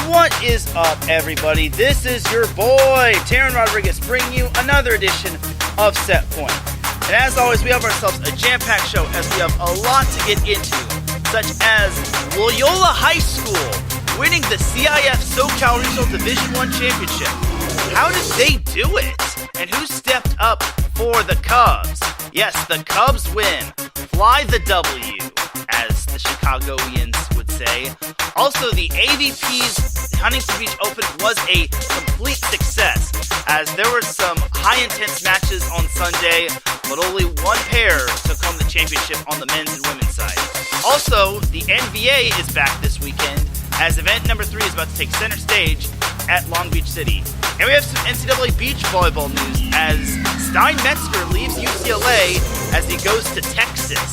What is up, everybody? This is your boy, Teran Rodriguez, bringing you another edition of Set Point. And as always, we have ourselves a jam-packed show as we have a lot to get into, such as Loyola High School winning the CIF SoCal Regional Division I Championship. How did they do it? And who stepped up for the Cubs? Yes, the Cubs win. Fly the W, as the Chicagoans would say. Also, the AVP's Huntington Beach Open was a complete success, as there were some high-intense matches on Sunday, but only one pair took home the championship on the men's and women's side. Also, the NVA is back this weekend, as event number 3 is about to take center stage at Long Beach City. And we have some NCAA Beach Volleyball news, as Stein Metzger leaves UCLA as he goes to Texas.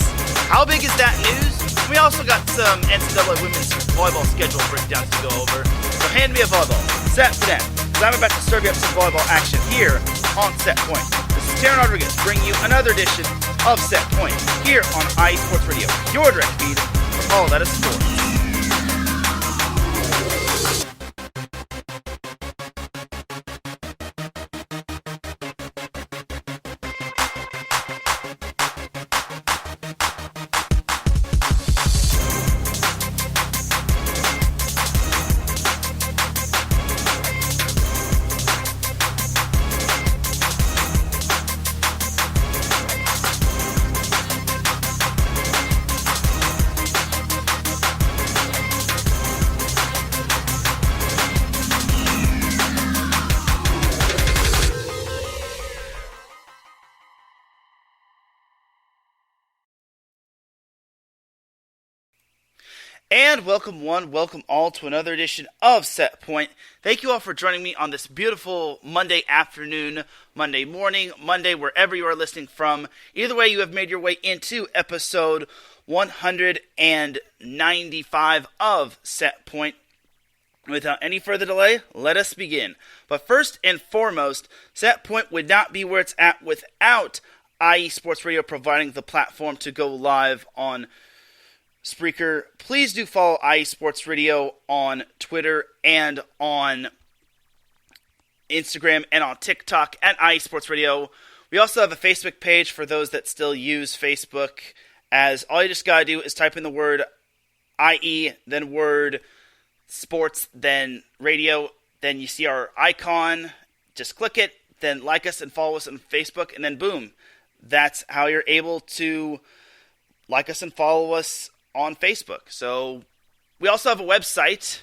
How big is that news? We also got some NCAA women's volleyball schedule breakdowns to go over. So hand me a volleyball. Set for them, because I'm about to serve you up some volleyball action here on Set Point. This is Teran Rodriguez bringing you another edition of Set Point here on IE Sports Radio, your direct feed for all that is sports. And welcome all to another edition of Set Point. Thank you all for joining me on this beautiful Monday afternoon, Monday morning, Monday, wherever you are listening from. Either way, you have made your way into episode 195 of Set Point. Without any further delay, let us begin. But first and foremost, Set Point would not be where it's at without IE Sports Radio providing the platform to go live on Spreaker. Please do follow IE Sports Radio on Twitter and on Instagram and on TikTok at IE Sports Radio. We also have a Facebook page for those that still use Facebook, as all you just gotta do is type in the word IE, then word sports, then radio, then you see our icon, just click it, then like us and follow us on Facebook, and then boom, that's how you're able to like us and follow us on Facebook. So we also have a website,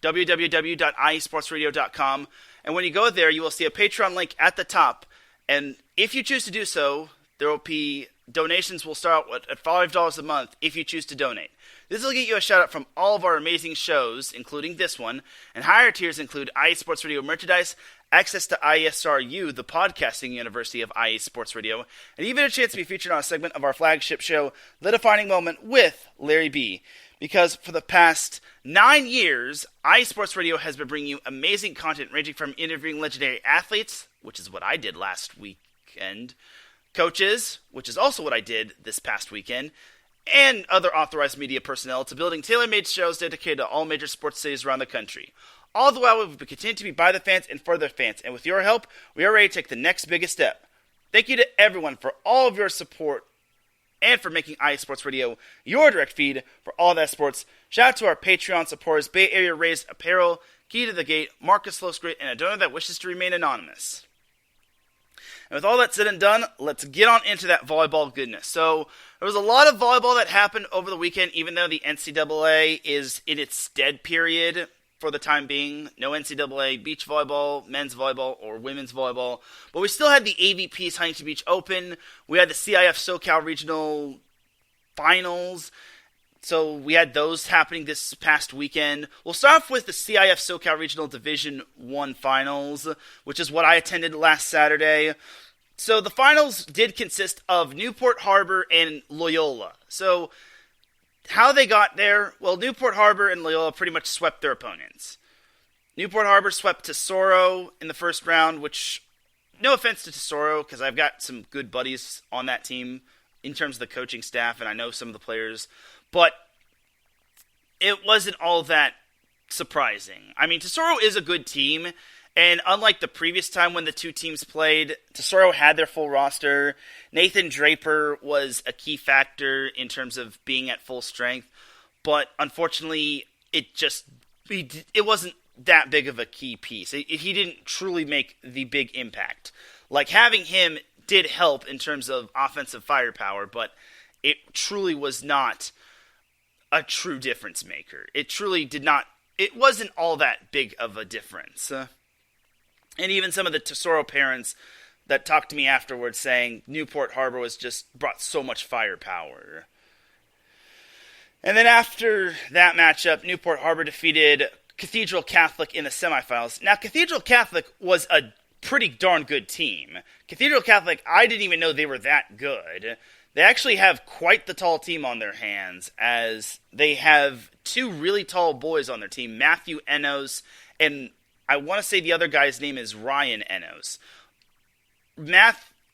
www.iesportsradio.com, and when you go there, you will see a Patreon link at the top, and if you choose to do so, there will be donations will start out at $5 a month if you choose to donate. This will get you a shout out from all of our amazing shows, including this one, and higher tiers include IE Sports Radio merchandise, access to ISRU, the podcasting university of IE Sports Radio, and even a chance to be featured on a segment of our flagship show, The Defining Moment with Larry B. Because for the past 9 years, IE Sports Radio has been bringing you amazing content ranging from interviewing legendary athletes, which is what I did last weekend, coaches, which is also what I did this past weekend, and other authorized media personnel, to building tailor-made shows dedicated to all major sports cities around the country. All the while, we've continued to be by the fans and for the fans, and with your help, we are ready to take the next biggest step. Thank you to everyone for all of your support and for making IE Sports Radio your direct feed for all that sports. Shout out to our Patreon supporters, Bay Area Raised Apparel, Key to the Gate, Marcus Losgrit, and a donor that wishes to remain anonymous. And with all that said and done, let's get on into that volleyball goodness. So, there was a lot of volleyball that happened over the weekend, even though the NCAA is in its dead period for the time being. No NCAA Beach Volleyball, men's volleyball, or women's volleyball. But we still had the AVP's Huntington Beach Open. We had the CIF SoCal Regional Finals. So we had those happening this past weekend. We'll start off with the CIF SoCal Regional Division I Finals, which is what I attended last Saturday. So the finals did consist of Newport Harbor and Loyola. So how they got there, well, Newport Harbor and Loyola pretty much swept their opponents. Newport Harbor swept Tesoro in the first round, which, no offense to Tesoro, because I've got some good buddies on that team in terms of the coaching staff, and I know some of the players, but it wasn't all that surprising. I mean, Tesoro is a good team, and unlike the previous time when the two teams played, Tesoro had their full roster. Nathan Draper was a key factor in terms of being at full strength, but unfortunately, it wasn't that big of a key piece. He didn't truly make the big impact. Like, having him did help in terms of offensive firepower, but it truly was not a true difference maker. It wasn't all that big of a difference. And even some of the Tesoro parents that talked to me afterwards saying Newport Harbor brought so much firepower. And then after that matchup, Newport Harbor defeated Cathedral Catholic in the semifinals. Now, Cathedral Catholic was a pretty darn good team. Cathedral Catholic, I didn't even know they were that good. They actually have quite the tall team on their hands, as they have two really tall boys on their team, Matthew Enos, and I want to say the other guy's name is Ryan Enos.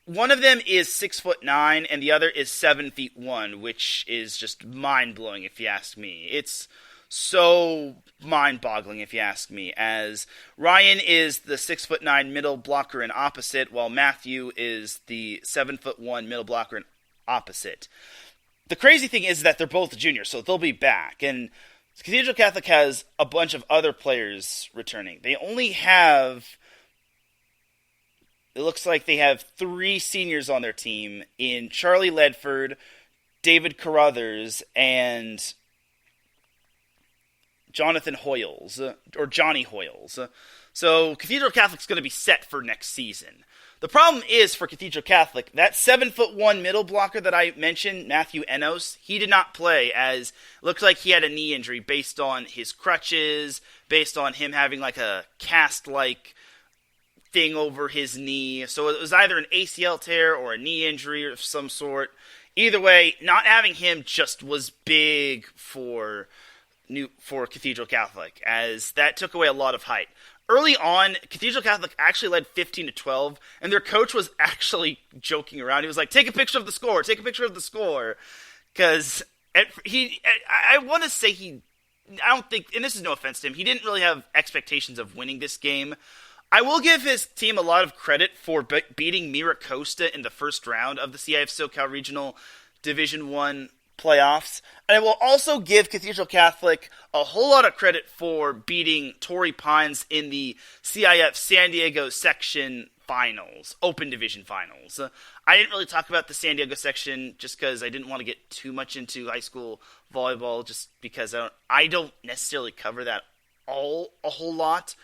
One of them is 6'9", and the other is 7'1", which is just mind-blowing if you ask me. It's so mind-boggling if you ask me, as Ryan is the 6'9" middle blocker and opposite, while Matthew is the 7'1" middle blocker and opposite. The crazy thing is that they're both juniors, so they'll be back, and Cathedral Catholic has a bunch of other players returning. They only have, it looks like they have 3 seniors on their team in Charlie Ledford, David Carruthers, and Jonathan Hoyles, or Johnny Hoyles. So Cathedral Catholic's going to be set for next season. The problem is for Cathedral Catholic, that 7'1" middle blocker that I mentioned, Matthew Enos, he did not play, as it looked like he had a knee injury based on his crutches, based on him having like a cast-like thing over his knee. So it was either an ACL tear or a knee injury of some sort. Either way, not having him just was big for Cathedral Catholic, as that took away a lot of height. Early on, Cathedral Catholic actually led 15-12, and their coach was actually joking around. He was like, take a picture of the score, because I want to say I don't think, and this is no offense to him, he didn't really have expectations of winning this game. I will give his team a lot of credit for beating Mira Costa in the first round of the CIF SoCal Regional Division I playoffs. And I will also give Cathedral Catholic a whole lot of credit for beating Torrey Pines in the CIF San Diego section finals, open division finals. I didn't really talk about the San Diego section just because I didn't want to get too much into high school volleyball, just because I don't necessarily cover that a whole lot.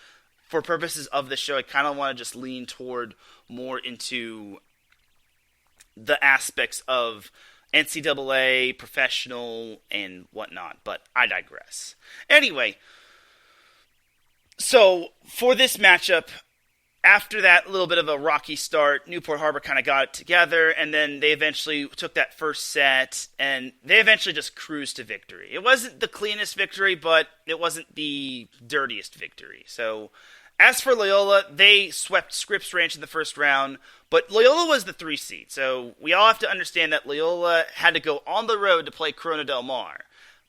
For purposes of the show, I kind of want to just lean toward more into the aspects of NCAA, professional, and whatnot, but I digress. Anyway, so for this matchup, after that little bit of a rocky start, Newport Harbor kind of got it together, and then they eventually took that first set, and they eventually just cruised to victory. It wasn't the cleanest victory, but it wasn't the dirtiest victory. So as for Loyola, they swept Scripps Ranch in the first round, but Loyola was the 3 seed, so we all have to understand that Loyola had to go on the road to play Corona Del Mar.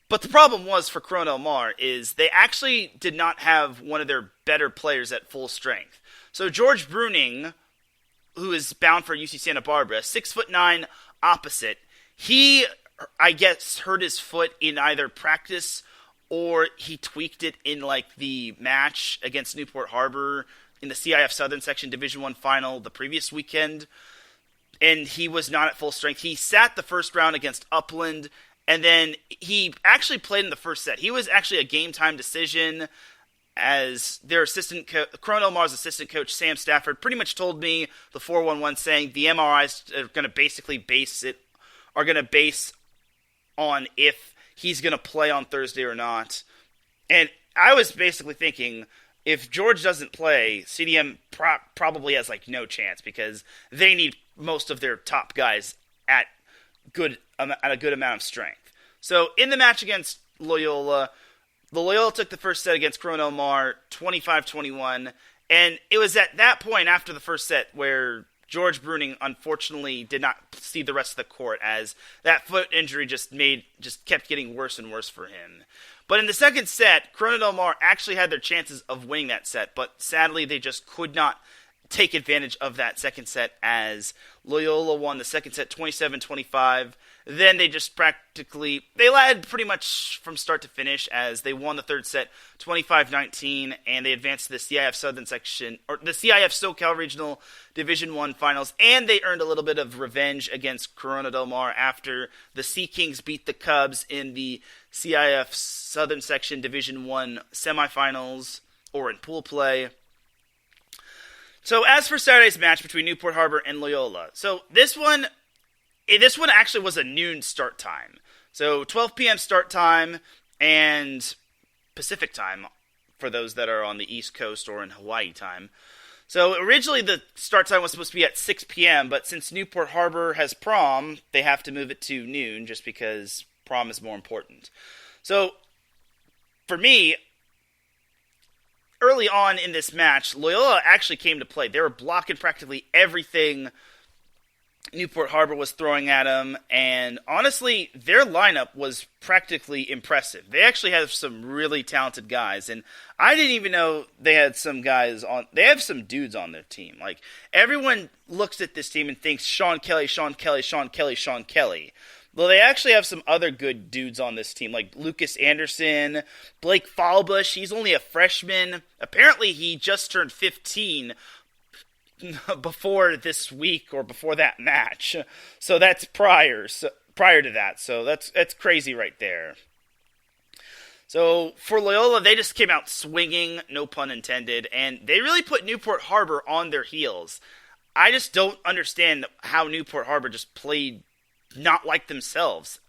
But the problem was for Corona Del Mar is they actually did not have one of their better players at full strength. So George Bruning, who is bound for UC Santa Barbara, 6'9" opposite, he, I guess, hurt his foot in either practice or he tweaked it in like the match against Newport Harbor in the CIF Southern Section Division I final the previous weekend, and he was not at full strength. He sat the first round against Upland, and then he actually played in the first set. He was actually a game-time decision, as their Corona Del Mar's assistant coach, Sam Stafford, pretty much told me the 411 saying the MRIs are going to basically base on if he's going to play on Thursday or not. And I was basically thinking, if George doesn't play, CDM probably has like no chance, because they need most of their top guys at a good amount of strength. So in the match against Loyola, Loyola took the first set against Corona Del Mar 25-21, and it was at that point after the first set where George Bruning unfortunately did not see the rest of the court, as that foot injury just kept getting worse and worse for him. But in the second set, Corona Del Mar actually had their chances of winning that set, but sadly they just could not take advantage of that second set as Loyola won the second set 27-25. Then they just they led pretty much from start to finish as they won the third set 25-19, and they advanced to the CIF Southern Section, or the CIF SoCal Regional Division I Finals, and they earned a little bit of revenge against Corona Del Mar after the Sea Kings beat the Cubs in the CIF Southern Section Division I semifinals, or in pool play. So as for Saturday's match between Newport Harbor and Loyola, so this one actually was a noon start time. So 12 p.m. start time and Pacific time for those that are on the East Coast or in Hawaii time. So originally the start time was supposed to be at 6 p.m., but since Newport Harbor has prom, they have to move it to noon just because prom is more important. So for me, early on in this match, Loyola actually came to play. They were blocking practically everything Newport Harbor was throwing at them, and honestly, their lineup was practically impressive. They actually have some really talented guys, and I didn't even know they had some guys on. They have some dudes on their team. Like, everyone looks at this team and thinks Sean Kelly, Sean Kelly, Sean Kelly, Sean Kelly. Well, they actually have some other good dudes on this team, like Lucas Anderson, Blake Fallbush. He's only a freshman. Apparently, he just turned 15 before this week or before that match. So that's prior to that. So that's crazy right there. So for Loyola, they just came out swinging, no pun intended, and they really put Newport Harbor on their heels. I just don't understand how Newport Harbor just played not like themselves.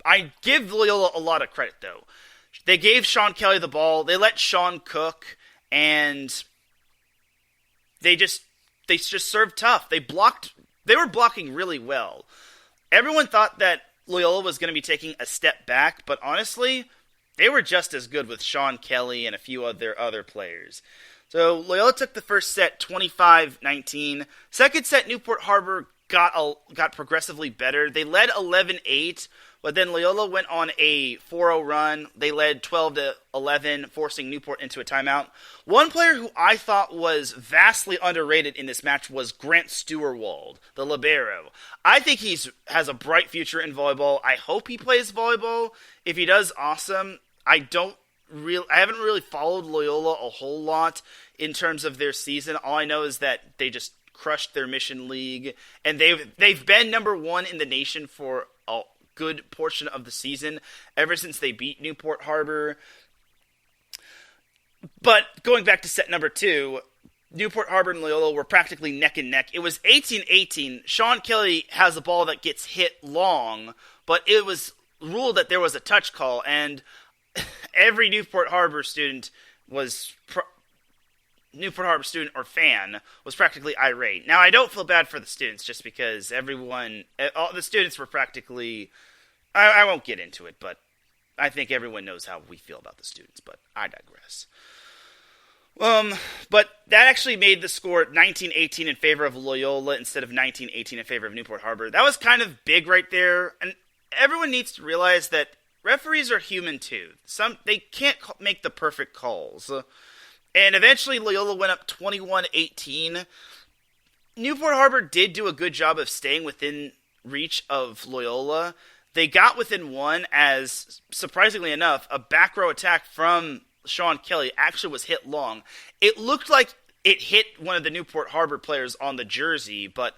I give Loyola a lot of credit, though. They gave Sean Kelly the ball, they let Sean cook, and they just served tough. They were blocking really well. Everyone thought that Loyola was going to be taking a step back, but honestly, they were just as good with Sean Kelly and a few of their other players. So Loyola took the first set 25-19. Second set, Newport Harbor got progressively better. They led 11-8, but then Loyola went on a 4-0 run. They led 12-11, forcing Newport into a timeout. One player who I thought was vastly underrated in this match was Grant Stewart-Wald, the libero. I think he has a bright future in volleyball. I hope he plays volleyball. If he does, awesome. I haven't really followed Loyola a whole lot in terms of their season. All I know is that they just crushed their Mission League, and they've been number one in the nation for a good portion of the season ever since they beat Newport Harbor. But going back to set number 2, Newport Harbor and Loyola were practically neck and neck. It was 18-18. Sean Kelly has a ball that gets hit long, but it was ruled that there was a touch call, and every Newport Harbor student or fan was practically irate. Now, I don't feel bad for the students just because all the students were practically, I won't get into it, but I think everyone knows how we feel about the students, but I digress. But that actually made the score 19-18 in favor of Loyola instead of 19-18 in favor of Newport Harbor. That was kind of big right there, and everyone needs to realize that referees are human too. They can't make the perfect calls. And eventually, Loyola went up 21-18. Newport Harbor did do a good job of staying within reach of Loyola. They got within one as, surprisingly enough, a back row attack from Sean Kelly actually was hit long. It looked like it hit one of the Newport Harbor players on the jersey, but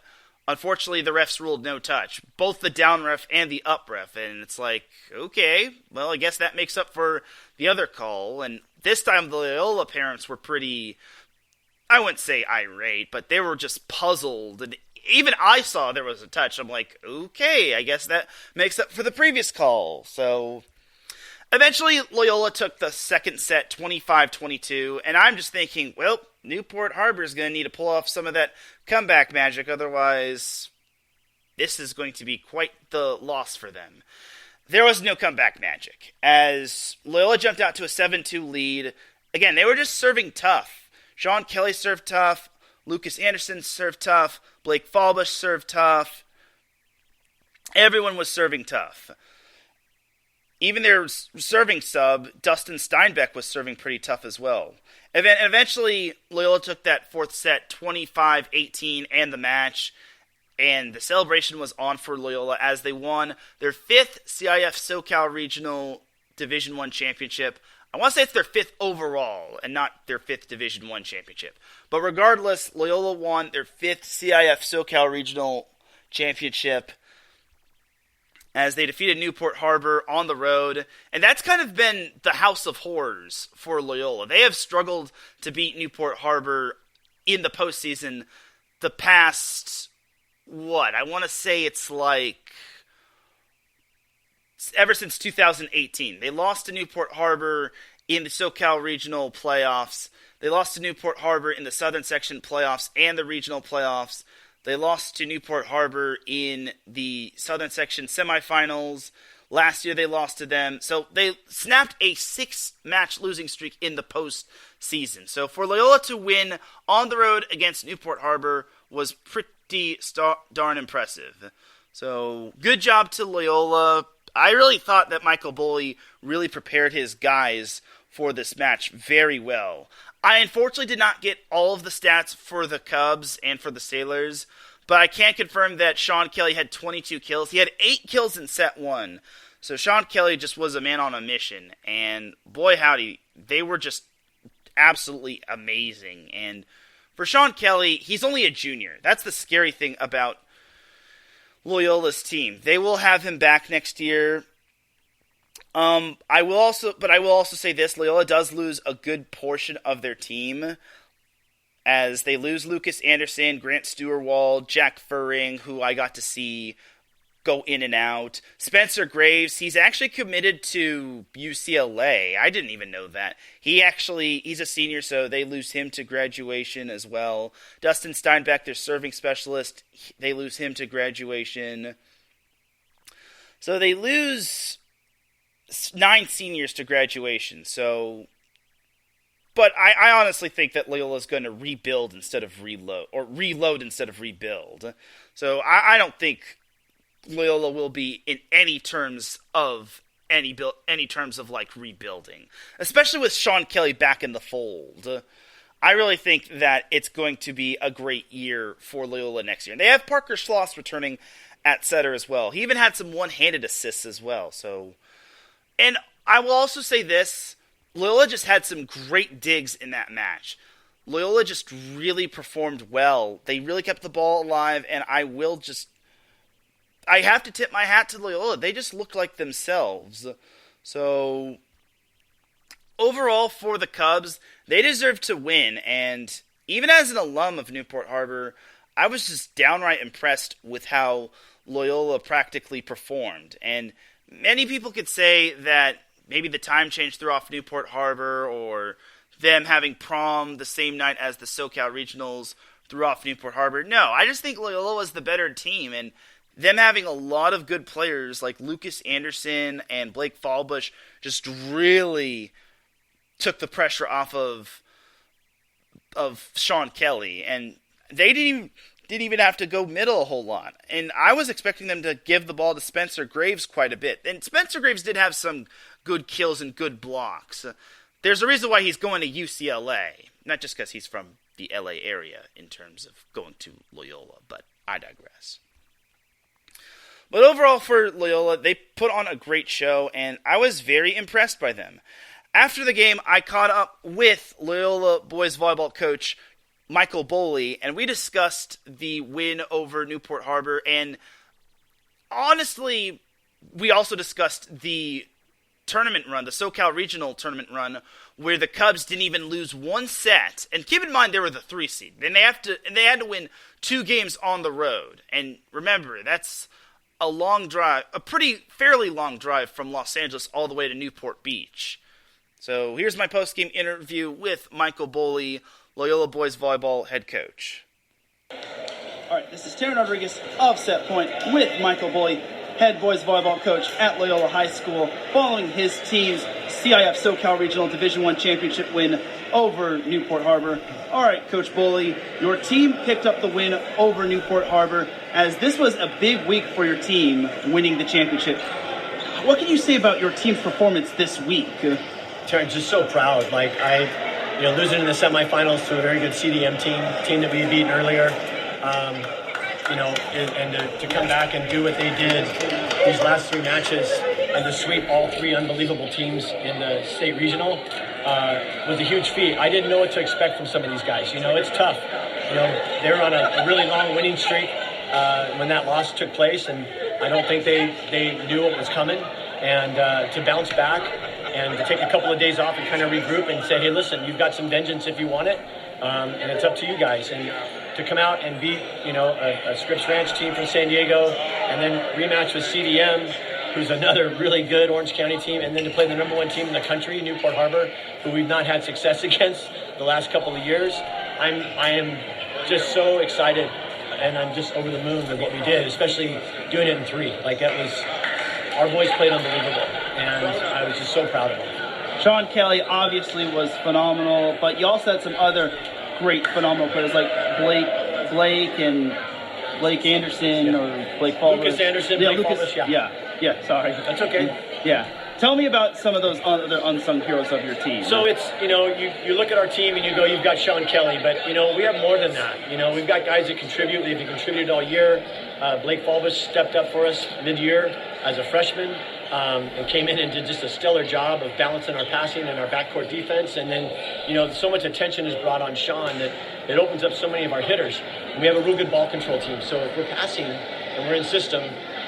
unfortunately, the refs ruled no touch. Both the down ref and the up ref. And it's like, okay, well, I guess that makes up for the other call. And this time, the Loyola parents were pretty, I wouldn't say irate, but they were just puzzled. And even I saw there was a touch. I'm like, okay, I guess that makes up for the previous call. So eventually, Loyola took the second set 25-22. And I'm just thinking, well, Newport Harbor is going to need to pull off some of that comeback magic. Otherwise, this is going to be quite the loss for them. There was no comeback magic, as Loyola jumped out to a 7-2 lead. Again, they were just serving tough. Sean Kelly served tough. Lucas Anderson served tough. Blake Fallbush served tough. Everyone was serving tough. even their serving sub, Dustin Steinbeck, was serving pretty tough as well. And eventually, Loyola took that fourth set 25-18 and the match, and the celebration was on for Loyola as they won their 5th CIF SoCal Regional Division I championship. I want to say it's their 5th overall and not their 5th Division I championship. But regardless, Loyola won their 5th CIF SoCal Regional Championship as they defeated Newport Harbor on the road. And that's kind of been the house of horrors for Loyola. They have struggled to beat Newport Harbor in the postseason the past, I want to say it's like ever since 2018. They lost to Newport Harbor in the SoCal Regional playoffs. They lost to Newport Harbor in the Southern Section playoffs and the regional playoffs. They lost to Newport Harbor in the Southern Section semifinals. Last year they lost to them. So they snapped a 6-match losing streak in the postseason. So for Loyola to win on the road against Newport Harbor was pretty darn impressive. So good job to Loyola. I really thought that Michael Boehle really prepared his guys for this match very well. I unfortunately did not get all of the stats for the Cubs and for the Sailors, but I can confirm that Sean Kelly had 22 kills. He had 8 kills in set 1. So Sean Kelly just was a man on a mission, and boy howdy, they were just absolutely amazing. And for Sean Kelly, he's only a junior. That's the scary thing about Loyola's team. They will have him back next year. I will also say this: Loyola does lose a good portion of their team, as they lose Lucas Anderson, Grant Stewarwald, Jack Furring, who I got to see go in and out. Spencer Graves, he's actually committed to UCLA. I didn't even know that. He's a senior, so they lose him to graduation as well. Dustin Steinbeck, their serving specialist, they lose him to graduation. So they lose 9 seniors to graduation. But I honestly think that Loyola is going to rebuild instead of reload, or reload instead of rebuild. So I don't think Loyola will be in any terms of like rebuilding, especially with Sean Kelly back in the fold. I really think that it's going to be a great year for Loyola next year. And they have Parker Schloss returning at setter as well. He even had some one-handed assists as well. And I will also say this: Loyola just had some great digs in that match. Loyola just really performed well. They really kept the ball alive, and I have to tip my hat to Loyola. They just looked like themselves. So, overall for the Cubs, they deserve to win. And even as an alum of Newport Harbor, I was just downright impressed with how Loyola practically performed. And many people could say that maybe the time change threw off Newport Harbor, or them having prom the same night as the SoCal Regionals threw off Newport Harbor. No, I just think Loyola was the better team, and them having a lot of good players like Lucas Anderson and Blake Fallbush just really took the pressure off of Sean Kelly, and they didn't even have to go middle a whole lot. And I was expecting them to give the ball to Spencer Graves quite a bit. And Spencer Graves did have some good kills and good blocks. There's a reason why he's going to UCLA, not just because he's from the LA area in terms of going to Loyola, but I digress. But overall for Loyola, they put on a great show, and I was very impressed by them. After the game, I caught up with Loyola boys volleyball coach Michael Boehle, and we discussed the win over Newport Harbor, and honestly, we also discussed the tournament run, the SoCal Regional tournament run, where the Cubs didn't even lose one set. And keep in mind, they were the 3 seed. And they had to win 2 games on the road. And remember, that's a long drive, fairly long drive from Los Angeles all the way to Newport Beach. So here's my post-game interview with Michael Boehle, Loyola boys volleyball head coach. All right, this is Teran Rodriguez of Set Point with Michael Boehle, head boys volleyball coach at Loyola High School, following his team's CIF SoCal Regional Division I championship win over Newport Harbor. All right, Coach Boehle, your team picked up the win over Newport Harbor, as this was a big week for your team winning the championship. what can you say about your team's performance this week? Teran, just so proud. Losing in the semifinals to a very good CDM team that we had beaten earlier, and to come back and do what they did these last 3 matches and to sweep all 3 unbelievable teams in the state regional was a huge feat. I didn't know what to expect from some of these guys. It's tough. They were on a really long winning streak when that loss took place, and I don't think they knew what was coming. And to bounce back and to take a couple of days off and kind of regroup and say, hey, listen, you've got some vengeance if you want it, and it's up to you guys. And to come out and beat, a Scripps Ranch team from San Diego, and then rematch with CDM, who's another really good Orange County team, and then to play the number 1 team in the country, Newport Harbor, who we've not had success against the last couple of years. I am just so excited, and I'm just over the moon with what we did, especially doing it in 3. Our boys played unbelievable, and I was just so proud of them. Sean Kelly obviously was phenomenal, but you also had some other great, phenomenal players like Blake Anderson or Blake Falvers. Lucas Anderson, yeah, Blake Falvers, yeah, sorry. That's okay. Yeah. Tell me about some of those other unsung heroes of your team. So it's, you look at our team and you go, you've got Sean Kelly, but, we have more than that. We've got guys that contribute. They've contributed all year. Blake Falvers stepped up for us mid-year as a freshman and came in and did just a stellar job of balancing our passing and our backcourt defense. And then, so much attention is brought on Sean that it opens up so many of our hitters. And we have a real good ball control team. So if we're passing and we're in system,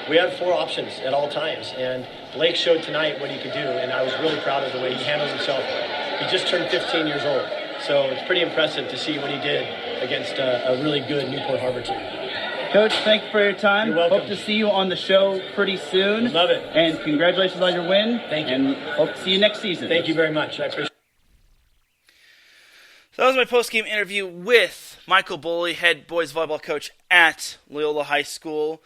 we have 4 options at all times. And Blake showed tonight what he could do, and I was really proud of the way he handled himself. He just turned 15 years old. So it's pretty impressive to see what he did against a really good Newport Harbor team. Coach, thank you for your time. You're welcome. Hope to see you on the show pretty soon. Love it. And congratulations on your win. Thank you. And hope to see you next season. Thank you very much. I appreciate it. So that was my post-game interview with Michael Boehle, head boys volleyball coach at Loyola High School.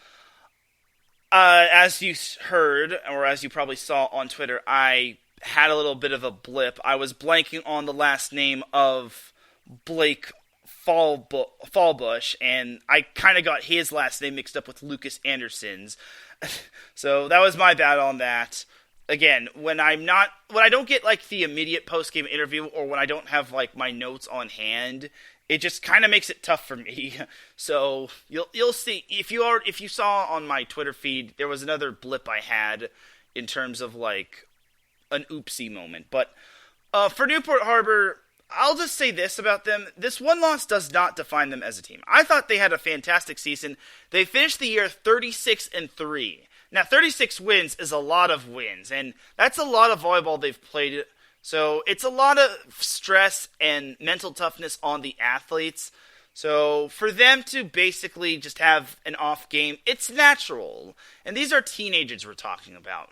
As you heard, or as you probably saw on Twitter, I had a little bit of a blip. I was blanking on the last name of Blake Fallbush, and I kind of got his last name mixed up with Lucas Anderson's. So that was my bad on that. Again, when I don't get the immediate post-game interview, or when I don't have my notes on hand, it just kind of makes it tough for me. So you'll see if you saw on my Twitter feed, there was another blip I had in terms of an oopsie moment. But for Newport Harbor, I'll just say this about them. This one loss does not define them as a team. I thought they had a fantastic season. They finished the year 36-3. Now, 36 wins is a lot of wins, and that's a lot of volleyball they've played. So it's a lot of stress and mental toughness on the athletes. So for them to basically just have an off game, it's natural. And these are teenagers we're talking about.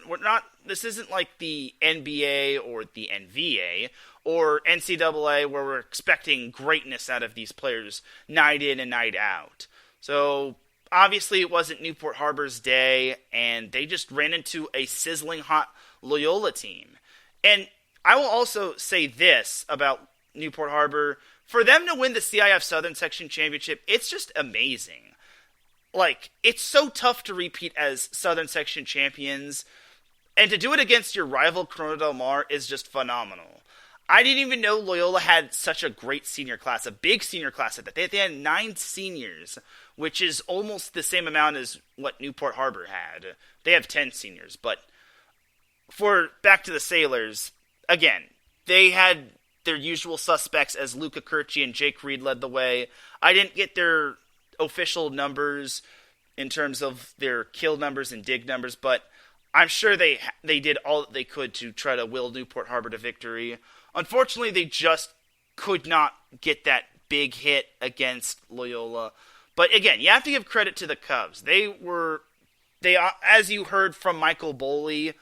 This isn't like the NBA or the NVA or NCAA where we're expecting greatness out of these players night in and night out. So obviously it wasn't Newport Harbor's day, and they just ran into a sizzling hot Loyola team. And I will also say this about Newport Harbor. For them to win the CIF Southern Section Championship, it's just amazing. It's so tough to repeat as Southern Section champions, and to do it against your rival Corona Del Mar is just phenomenal. I didn't even know Loyola had such a great senior class, a big senior class at that. They had 9 seniors, which is almost the same amount as what Newport Harbor had. They have 10 seniors, but back to the Sailors, again, they had their usual suspects as Luca Kirchi and Jake Reed led the way. I didn't get their official numbers in terms of their kill numbers and dig numbers, but I'm sure they did all that they could to try to will Newport Harbor to victory. Unfortunately, they just could not get that big hit against Loyola. But again, you have to give credit to the Cubs. They as you heard from Michael Boehle,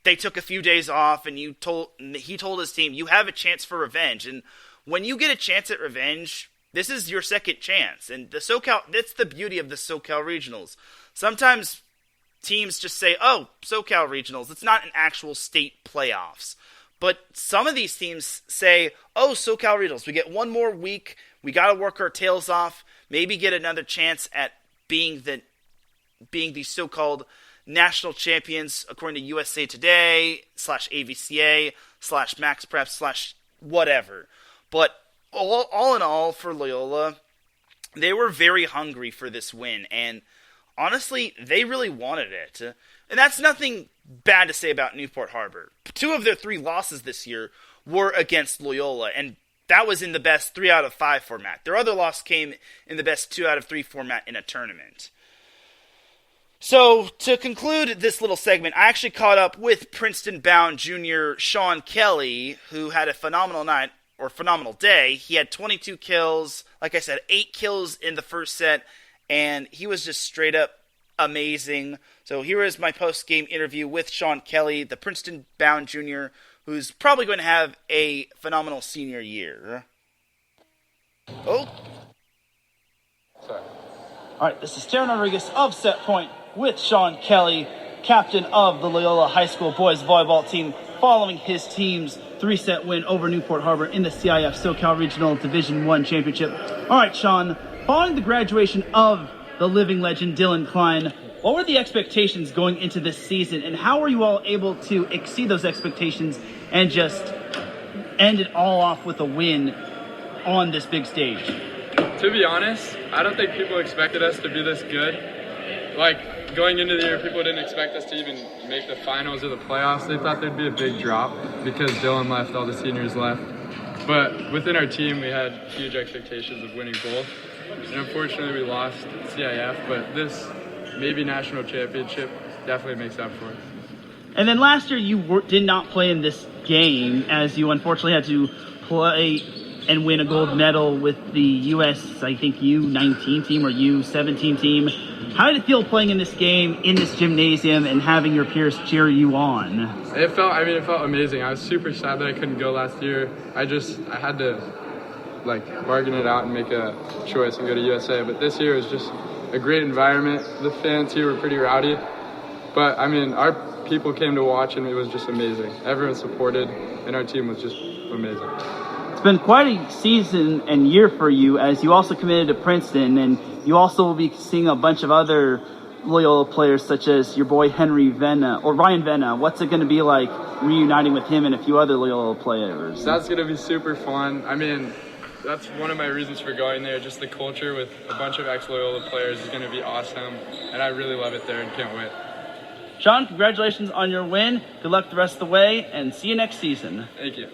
they took a few days off, and he told his team, you have a chance for revenge. And when you get a chance at revenge, this is your second chance. And the SoCal, that's the beauty of the SoCal Regionals. Sometimes teams just say, oh, SoCal Regionals. It's not an actual state playoffs. But some of these teams say, oh, SoCal Regionals. We get one more week. We got to work our tails off. Maybe get another chance at being the so-called national champions according to USA Today / AVCA / Max Prep / whatever. But all in all, for Loyola, they were very hungry for this win, and honestly, they really wanted it. And that's nothing bad to say about Newport Harbor. 2 of their 3 losses this year were against Loyola, and that was in the best 3 out of 5 format. Their other loss came in the best 2 out of 3 format in a tournament. So, to conclude this little segment, I actually caught up with Princeton-bound junior Sean Kelly, who had a phenomenal night, or phenomenal day. He had 22 kills, like I said, 8 kills in the first set, and he was just straight up amazing. So here is my post-game interview with Sean Kelly, the Princeton-bound junior, who's probably going to have a phenomenal senior year. Oh. Sorry. All right, this is Teran Rodriguez of Set Point with Sean Kelly, captain of the Loyola High School boys volleyball team, following his team's 3-set win over Newport Harbor in the CIF SoCal Regional Division I Championship. All right, Sean, following the graduation of the living legend Dylan Klein, what were the expectations going into this season, and how were you all able to exceed those expectations and just end it all off with a win on this big stage? To be honest, I don't think people expected us to be this good. Like, going into the year, people didn't expect us to even make the finals or the playoffs. They thought there'd be a big drop because Dylan left, all the seniors left. But within our team, we had huge expectations of winning both. And unfortunately, we lost CIF, but this maybe national championship definitely makes up for it. And then last year, you did not play in this game, as you unfortunately had to play and win a gold medal with the U.S., I think, U19 team or U17 team. How did it feel playing in this game, in this gymnasium, and having your peers cheer you on? It felt amazing. I was super sad that I couldn't go last year. I had to, bargain it out and make a choice and go to USA. But this year was just a great environment. The fans here were pretty rowdy. But, our people came to watch, and it was just amazing. Everyone supported, and our team was just amazing. It's been quite a season and year for you, as you also committed to Princeton, and you also will be seeing a bunch of other Loyola players, such as your boy Ryan Venna. What's it going to be like reuniting with him and a few other Loyola players? That's going to be super fun. That's one of my reasons for going there. Just the culture with a bunch of ex-Loyola players is going to be awesome, and I really love it there and can't wait. Sean, congratulations on your win. Good luck the rest of the way, and see you next season. Thank you.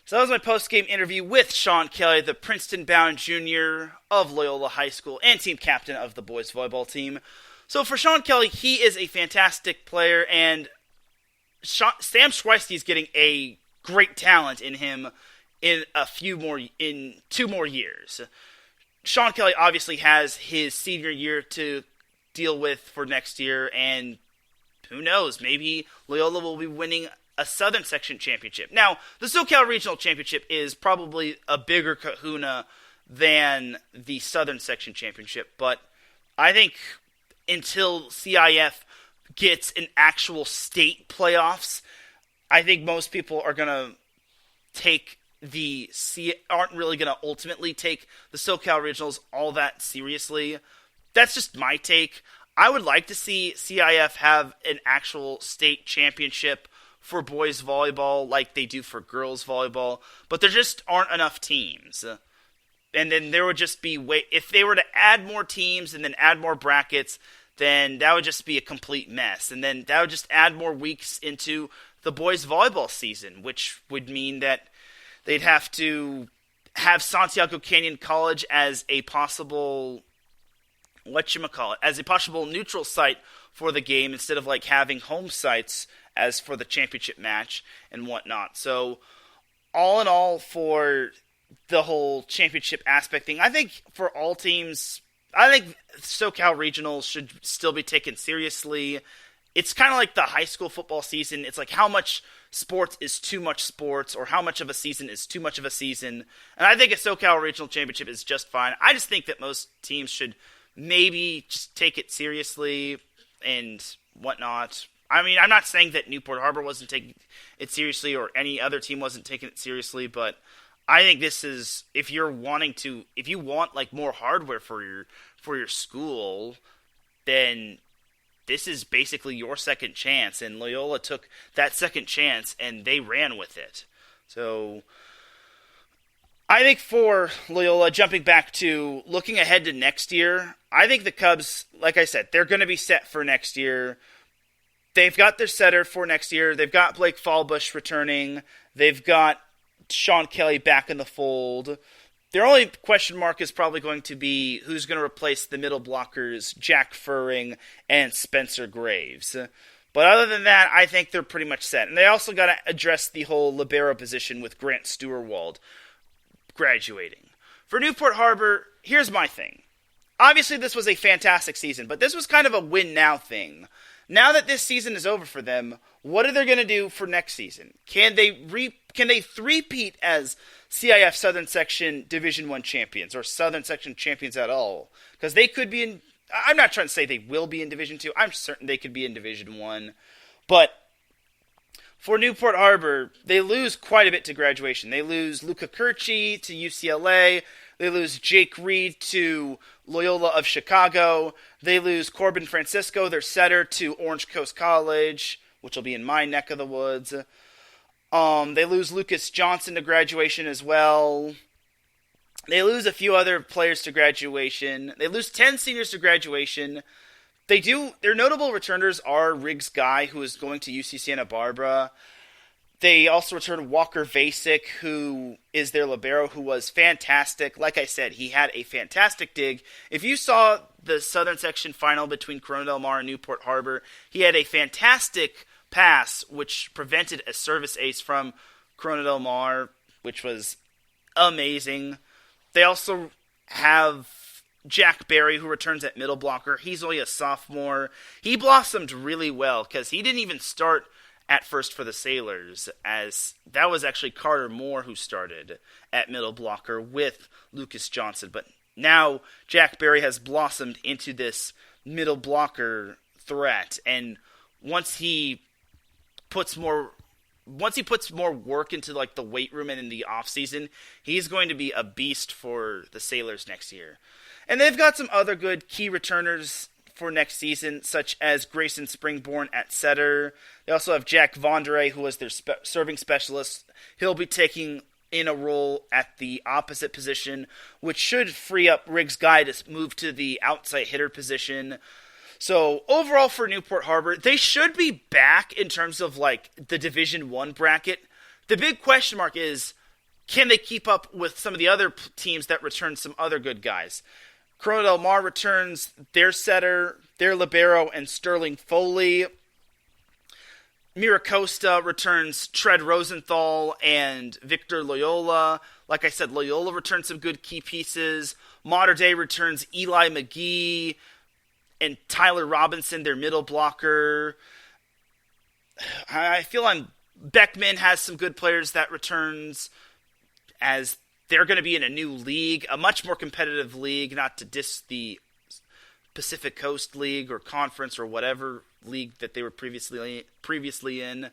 So that was my post-game interview with Sean Kelly, the Princeton-bound junior of Loyola High School and team captain of the boys volleyball team. So for Sean Kelly, he is a fantastic player, and Sam Schweisty is getting a great talent in him in 2 more years. Sean Kelly obviously has his senior year to deal with for next year, and who knows, maybe Loyola will be winning a Southern Section Championship. Now, the SoCal Regional Championship is probably a bigger kahuna than the Southern Section Championship, but I think until CIF gets an actual state playoffs, I think most people are going to aren't really going to ultimately take the SoCal Regionals all that seriously. That's just my take. I would like to see CIF have an actual state championship for boys volleyball like they do for girls volleyball, but there just aren't enough teams. And then there would just be if they were to add more teams and then add more brackets, then that would just be a complete mess. And then that would just add more weeks into the boys volleyball season, which would mean that they'd have to have Santiago Canyon College as a possible neutral site for the game instead of having home sites as for the championship match and whatnot. So, all in all, for the whole championship aspect thing, I think for all teams, I think SoCal Regionals should still be taken seriously. It's kind of like the high school football season. It's like how much sports is too much sports, or how much of a season is too much of a season. And I think a SoCal Regional Championship is just fine. I just think that most teams should maybe just take it seriously and whatnot. I'm not saying that Newport Harbor wasn't taking it seriously or any other team wasn't taking it seriously, but I think this is, if you want more hardware for your school, then this is basically your second chance, and Loyola took that second chance, and they ran with it. So I think for Loyola, jumping back to looking ahead to next year, I think the Cubs, like I said, they're going to be set for next year. They've got their setter for next year. They've got Blake Fallbush returning. They've got Sean Kelly back in the fold. Their only question mark is probably going to be who's going to replace the middle blockers, Jack Furring and Spencer Graves. But other than that, I think they're pretty much set. And they also got to address the whole libero position with Grant Stewart-Wald graduating. For Newport Harbor, here's my thing. Obviously, this was a fantastic season, but this was kind of a win-now thing. Now that this season is over for them, what are they going to do for next season? Can they three-peat as CIF Southern Section Division I champions, or Southern Section champions at all? Because they could be in... I'm not trying to say they will be in Division II. I'm certain they could be in Division I. But for Newport Harbor, they lose quite a bit to graduation. They lose Luca Curci to UCLA. They lose Jake Reed to Loyola of Chicago. They lose Corbin Francisco, their setter, to Orange Coast College, which will be in my neck of the woods. They lose Lucas Johnson to graduation as well. They lose a few other players to graduation. They lose 10 seniors to graduation. Their notable returners are Riggs Guy, who is going to UC Santa Barbara. They also return Walker Vasic, who is their libero, who was fantastic. Like I said, he had a fantastic dig. If you saw the Southern Section final between Corona Del Mar and Newport Harbor, he had a fantastic pass, which prevented a service ace from Corona Del Mar, which was amazing. They also have Jack Berry, who returns at middle blocker. He's only a sophomore. He blossomed really well because he didn't even start at first for the Sailors, as that was actually Carter Moore who started at middle blocker with Lucas Johnson. But now Jack Berry has blossomed into this middle blocker threat, and once he puts more work into like the weight room and in the off season, he's going to be a beast for the Sailors next year. And they've got some other good key returners for next season, such as Grayson Springborn at setter. They also have Jack Vondere, who was their serving specialist. He'll be taking in a role at the opposite position, which should free up Riggs Guy to move to the outside hitter position. So overall for Newport Harbor, they should be back in terms of like the Division I bracket. The big question mark is, can they keep up with some of the other teams that return some other good guys? Corona Del Mar returns their setter, their libero, and Sterling Foley. Miracosta returns Tread Rosenthal and Victor Loyola. Like I said, Loyola returns some good key pieces. Mater Dei returns Eli McGee and Tyler Robinson, their middle blocker. I feel Beckman has some good players that returns, as they're going to be in a new league, a much more competitive league, not to diss the Pacific Coast League or Conference or whatever league that they were previously in.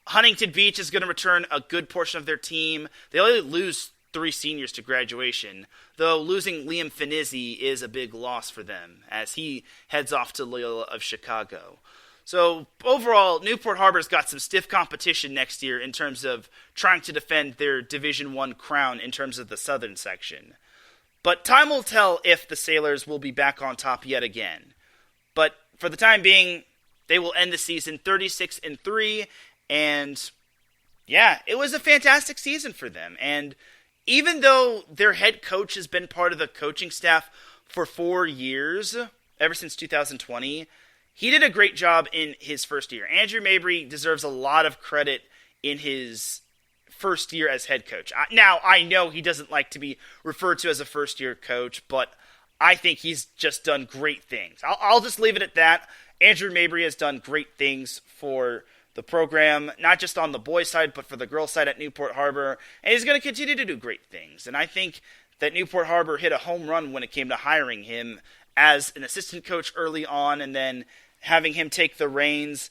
Huntington Beach is going to return a good portion of their team. They only lose 3 seniors to graduation, though losing Liam Finizzi is a big loss for them as he heads off to Loyola of Chicago. So overall, Newport Harbor's got some stiff competition next year in terms of trying to defend their Division I crown in terms of the Southern Section. But time will tell if the Sailors will be back on top yet again. But for the time being, they will end the season 36-3, and yeah, it was a fantastic season for them. And even though their head coach has been part of the coaching staff for 4 years, ever since 2020, he did a great job in his first year. Andrew Mabry deserves a lot of credit in his first year as head coach. Now, I know he doesn't like to be referred to as a first-year coach, but I think he's just done great things. I'll just leave it at that. Andrew Mabry has done great things for the program, not just on the boys' side, but for the girls' side at Newport Harbor, and he's going to continue to do great things. And I think that Newport Harbor hit a home run when it came to hiring him as an assistant coach early on, and then having him take the reins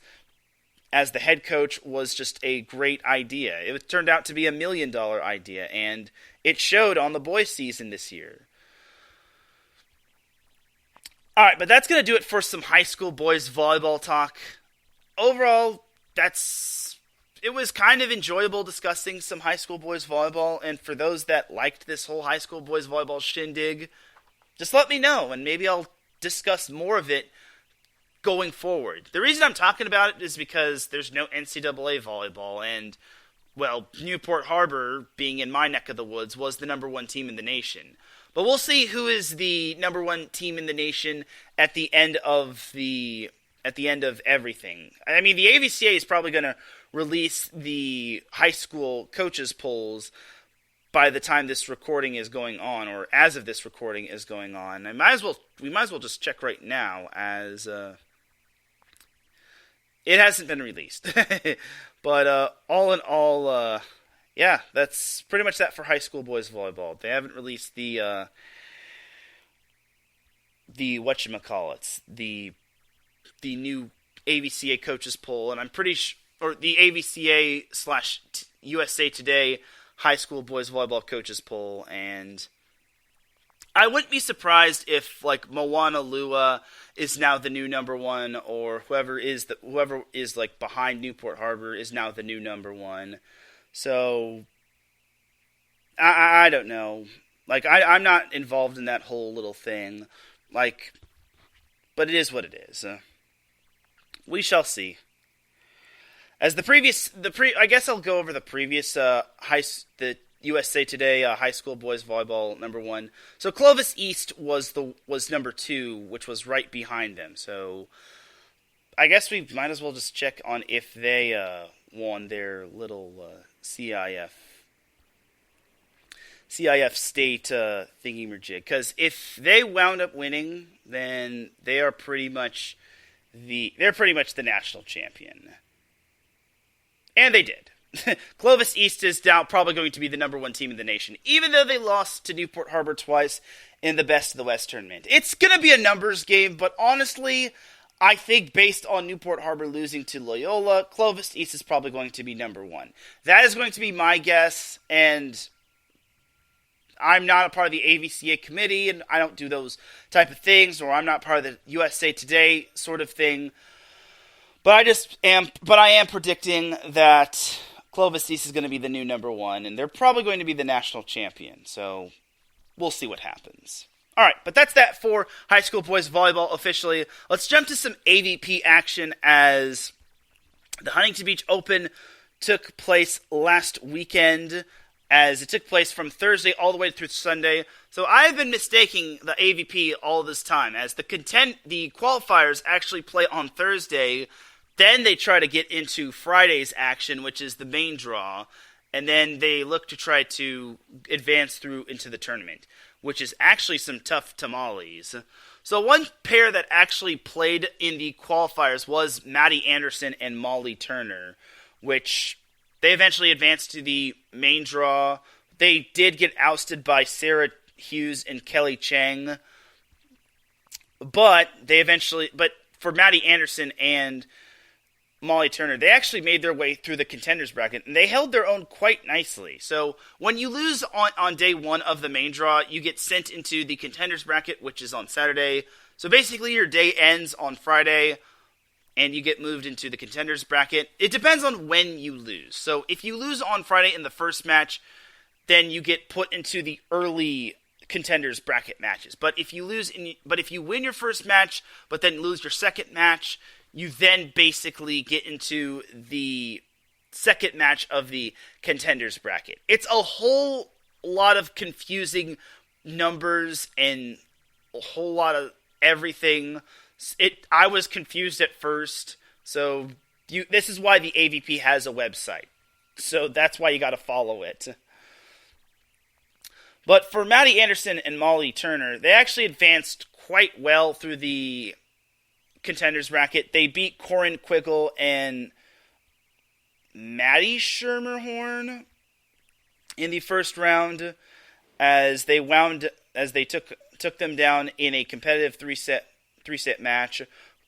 as the head coach was just a great idea. It turned out to be $1 million idea, and it showed on the boys' season this year. All right, but that's going to do it for some high school boys volleyball talk. Overall, it was kind of enjoyable discussing some high school boys volleyball, and for those that liked this whole high school boys volleyball shindig, just let me know, and maybe I'll discuss more of it going forward. The reason I'm talking about it is because there's no NCAA volleyball, and, well, Newport Harbor, being in my neck of the woods, was the number one team in the nation. But we'll see who is the number one team in the nation at the end of everything. I mean, the AVCA is probably going to release the high school coaches polls by the time this recording is going on, or as of this recording is going on. We might as well just check right now, as it hasn't been released. But all in all, yeah, that's pretty much that for high school boys volleyball. They haven't released the whatchamacallits, the new AVCA coaches poll, and I'm pretty sure, or the AVCA / USA Today high school boys volleyball coaches poll, and I wouldn't be surprised if, like, Moana Lua is now the new number one, or whoever is like behind Newport Harbor is now the new number one. So I don't know. Like, I'm not involved in that whole little thing. Like, but it is what it is. We shall see. As I guess I'll go over the previous the USA Today high school boys volleyball number one. So Clovis East was number two, which was right behind them. So I guess we might as well just check on if they won their little CIF state thingy-majig. Because if they wound up winning, then they are pretty much the national champion. And they did. Clovis East is now probably going to be the number one team in the nation, even though they lost to Newport Harbor twice in the Best of the West tournament. It's going to be a numbers game, but honestly, I think based on Newport Harbor losing to Loyola, Clovis East is probably going to be number one. That is going to be my guess, and I'm not a part of the AVCA committee, and I don't do those type of things, or I'm not part of the USA Today sort of thing. But I am predicting that Clovis East is going to be the new number one, and they're probably going to be the national champion. So we'll see what happens. All right, but that's that for high school boys volleyball officially. Let's jump to some AVP action, as the Huntington Beach Open took place last weekend, as it took place from Thursday all the way through Sunday. So I've been mistaking the AVP all this time, as the qualifiers actually play on Thursday. Then they try to get into Friday's action, which is the main draw, and then they look to try to advance through into the tournament, which is actually some tough tamales. So one pair that actually played in the qualifiers was Maddie Anderson and Molly Turner, which they eventually advanced to the main draw. They did get ousted by Sarah Hughes and Kelly Chang, but for Maddie Anderson and Molly Turner, they actually made their way through the contenders bracket, and they held their own quite nicely. So when you lose on day one of the main draw, you get sent into the contenders bracket, which is on Saturday. So basically your day ends on Friday, and you get moved into the contenders bracket. It depends on when you lose. So if you lose on Friday in the first match, then you get put into the early contenders bracket matches. But if you win your first match, but then lose your second match, you then basically get into the second match of the contenders bracket. It's a whole lot of confusing numbers and a whole lot of everything. I was confused at first, so this is why the AVP has a website. So that's why you got to follow it. But for Maddie Anderson and Molly Turner, they actually advanced quite well through the contenders bracket. They beat Corinne Quiggle and Maddie Schermerhorn in the first round, as they took them down in a competitive three set match.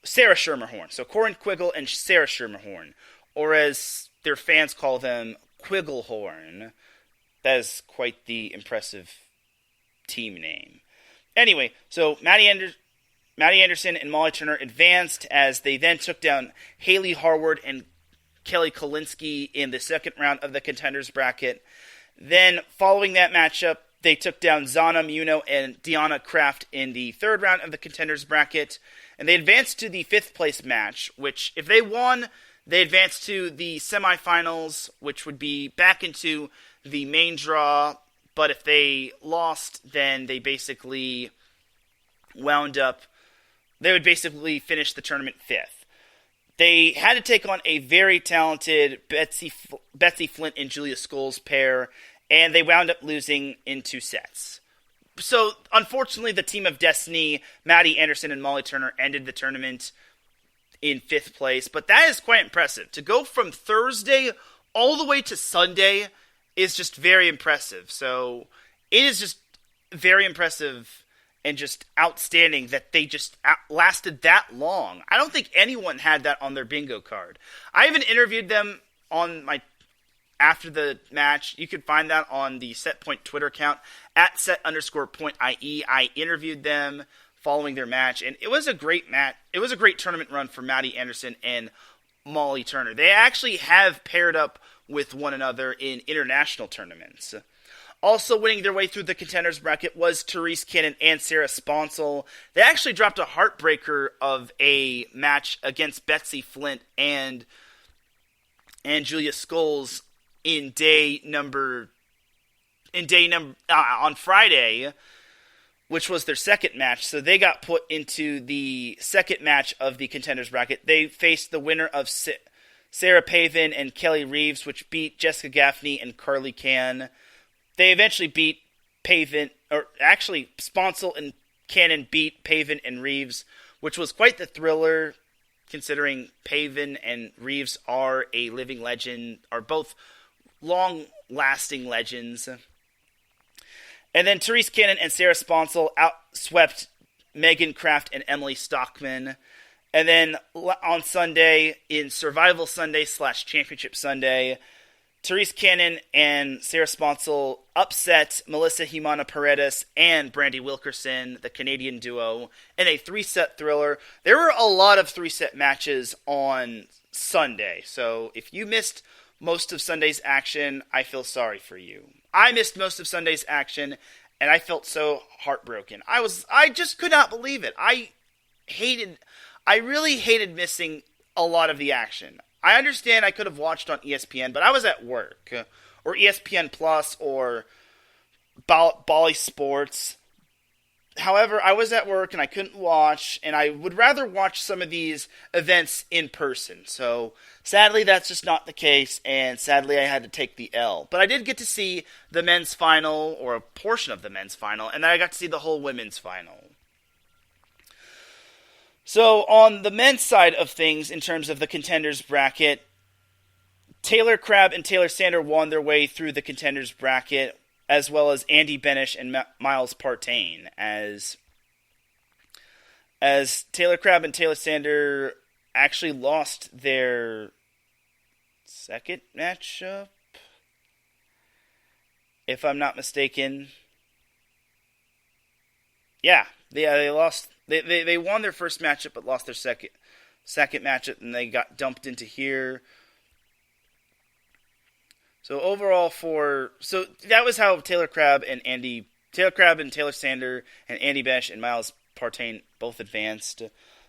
Sarah Schermerhorn. So Corinne Quiggle and Sarah Schermerhorn, or as their fans call them, Quigglehorn. That is quite the impressive team name. Anyway, so Maddie Maddie Anderson and Molly Turner advanced as they then took down Haley Harward and Kelly Kolinsky in the second round of the contenders bracket. Then, following that matchup, they took down Zana Muno and Deanna Kraft in the third round of the contenders bracket. And they advanced to the fifth place match, which, if they won, they advanced to the semifinals, which would be back into the main draw. But if they lost, then they basically they would basically finish the tournament fifth. They had to take on a very talented Betsy Flint and Julia Scholes pair, and they wound up losing in 2 sets. So, unfortunately, the team of destiny, Maddie Anderson and Molly Turner, ended the tournament in 5th place. But that is quite impressive. To go from Thursday all the way to Sunday is just very impressive. So, it is just very impressive and just outstanding that they just lasted that long. I don't think anyone had that on their bingo card. I even interviewed them on after the match. You can find that on the Set Point Twitter account, at @set_point.ie. I interviewed them following their match, and it was a great match. It was a great tournament run for Maddie Anderson and Molly Turner. They actually have paired up with one another in international tournaments. Also winning their way through the contenders bracket was Therese Cannon and Sarah Sponsel. They actually dropped a heartbreaker of a match against Betsy Flint and Julia Scholes on Friday, which was their second match. So they got put into the second match of the contenders bracket. They faced the winner of Sarah Pavin and Kelly Reeves, which beat Jessica Gaffney and Carly Can. They eventually beat Sponsel and Cannon beat Pavin and Reeves, which was quite the thriller, considering Pavin and Reeves are a living legend, are both long-lasting legends. And then Therese Cannon and Sarah Sponsel outswept Megan Kraft and Emily Stockman. And then on Sunday, in Survival Sunday / Championship Sunday, Therese Cannon and Sarah Sponsel upset Melissa Jimana Paredes and Brandy Wilkerson, the Canadian duo, in a 3-set thriller. There were a lot of 3-set matches on Sunday, so if you missed most of Sunday's action, I feel sorry for you. I missed most of Sunday's action, and I felt so heartbroken. I just could not believe it. I really hated missing a lot of the action. I understand I could have watched on ESPN, but I was at work, or ESPN Plus, or Bally Sports. However, I was at work and I couldn't watch, and I would rather watch some of these events in person. So, sadly, that's just not the case, and sadly, I had to take the L. But I did get to see the men's final, or a portion of the men's final, and then I got to see the whole women's final. So, on the men's side of things, in terms of the contenders bracket, Taylor Crabb and Taylor Sander won their way through the contenders bracket, as well as Andy Benish and Miles Partain, as Taylor Crabb and Taylor Sander actually lost their second matchup, if I'm not mistaken. Yeah, they lost. They won their first matchup, but lost their second matchup, and they got dumped into here. So overall, that was how Taylor Crabb and Taylor Sander and Andy Besh and Miles Partain both advanced.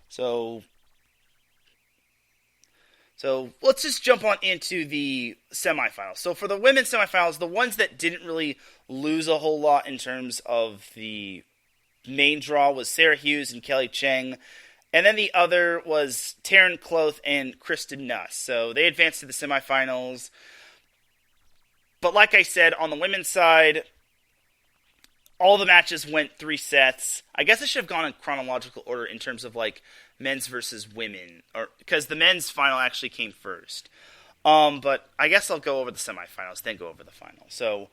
So let's just jump on into the semifinals. So for the women's semifinals, the ones that didn't really lose a whole lot in terms of the main draw was Sarah Hughes and Kelly Cheng. And then the other was Taryn Cloth and Kristen Nuss. So they advanced to the semifinals. But like I said, on the women's side, all the matches went 3 sets. I guess I should have gone in chronological order in terms of like men's versus women, or because the men's final actually came first. But I guess I'll go over the semifinals, then go over the final. So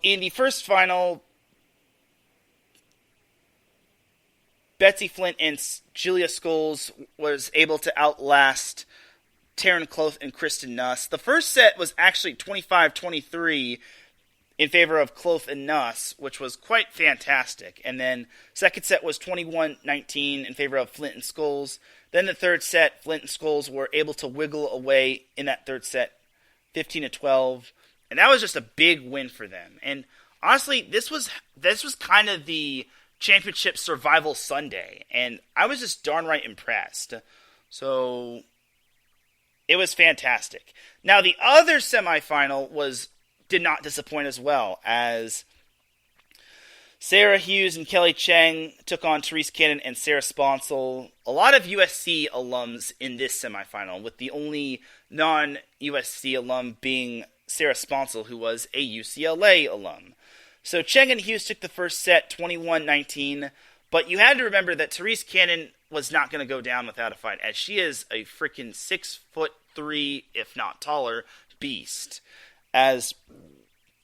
in the first final, Betsy Flint and Julia Scholes was able to outlast Taryn Cloth and Kristen Nuss. The first set was actually 25-23, in favor of Cloth and Nuss, which was quite fantastic. And then second set was 21-19 in favor of Flint and Scholes. Then the third set, Flint and Scholes were able to wiggle away in that third set, 15-12. And that was just a big win for them. And honestly, this was kind of the championship survival Sunday. And I was just darn right impressed. So it was fantastic. Now, the other semifinal did not disappoint as well, as Sarah Hughes and Kelly Cheng took on Therese Cannon and Sarah Sponsel. A lot of USC alums in this semifinal, with the only non-USC alum being Sarah Sponsel, who was a UCLA alum. So Cheng and Hughes took the first set 21-19, but you had to remember that Therese Cannon was not going to go down without a fight, as she is a freaking 6'3", if not taller, beast. As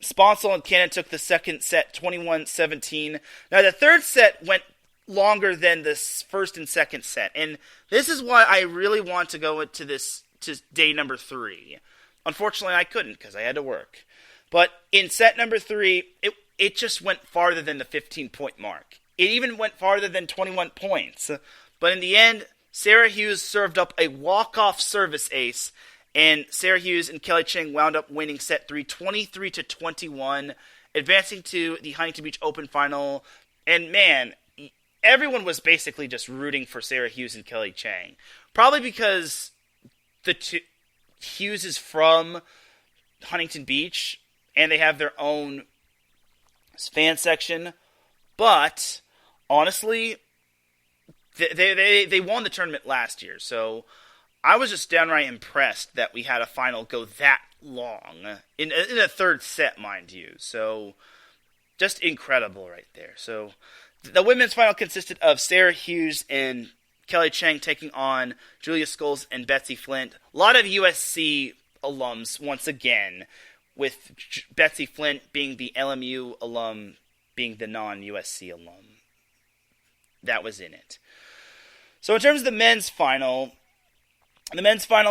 Sponsel and Cannon took the second set 21-17. Now the third set went longer than the first and second set, and this is why I really want to go into this to day number 3. Unfortunately, I couldn't because I had to work. But in set number 3, it just went farther than the 15-point mark. It even went farther than 21 points. But in the end, Sarah Hughes served up a walk-off service ace, and Sarah Hughes and Kelly Cheng wound up winning set 3, 23-21, advancing to the Huntington Beach Open final. And man, everyone was basically just rooting for Sarah Hughes and Kelly Cheng. Probably because Hughes is from Huntington Beach, and they have their own fan section. But honestly, they won the tournament last year, so I was just downright impressed that we had a final go that long, in a third set, mind you. So, just incredible right there. So, the women's final consisted of Sarah Hughes and Kelly Cheng taking on Julia Scholes and Betsy Flint. A lot of USC alums, once again, with Betsy Flint being the LMU alum, being the non-USC alum. That was in it. So, in terms of the men's final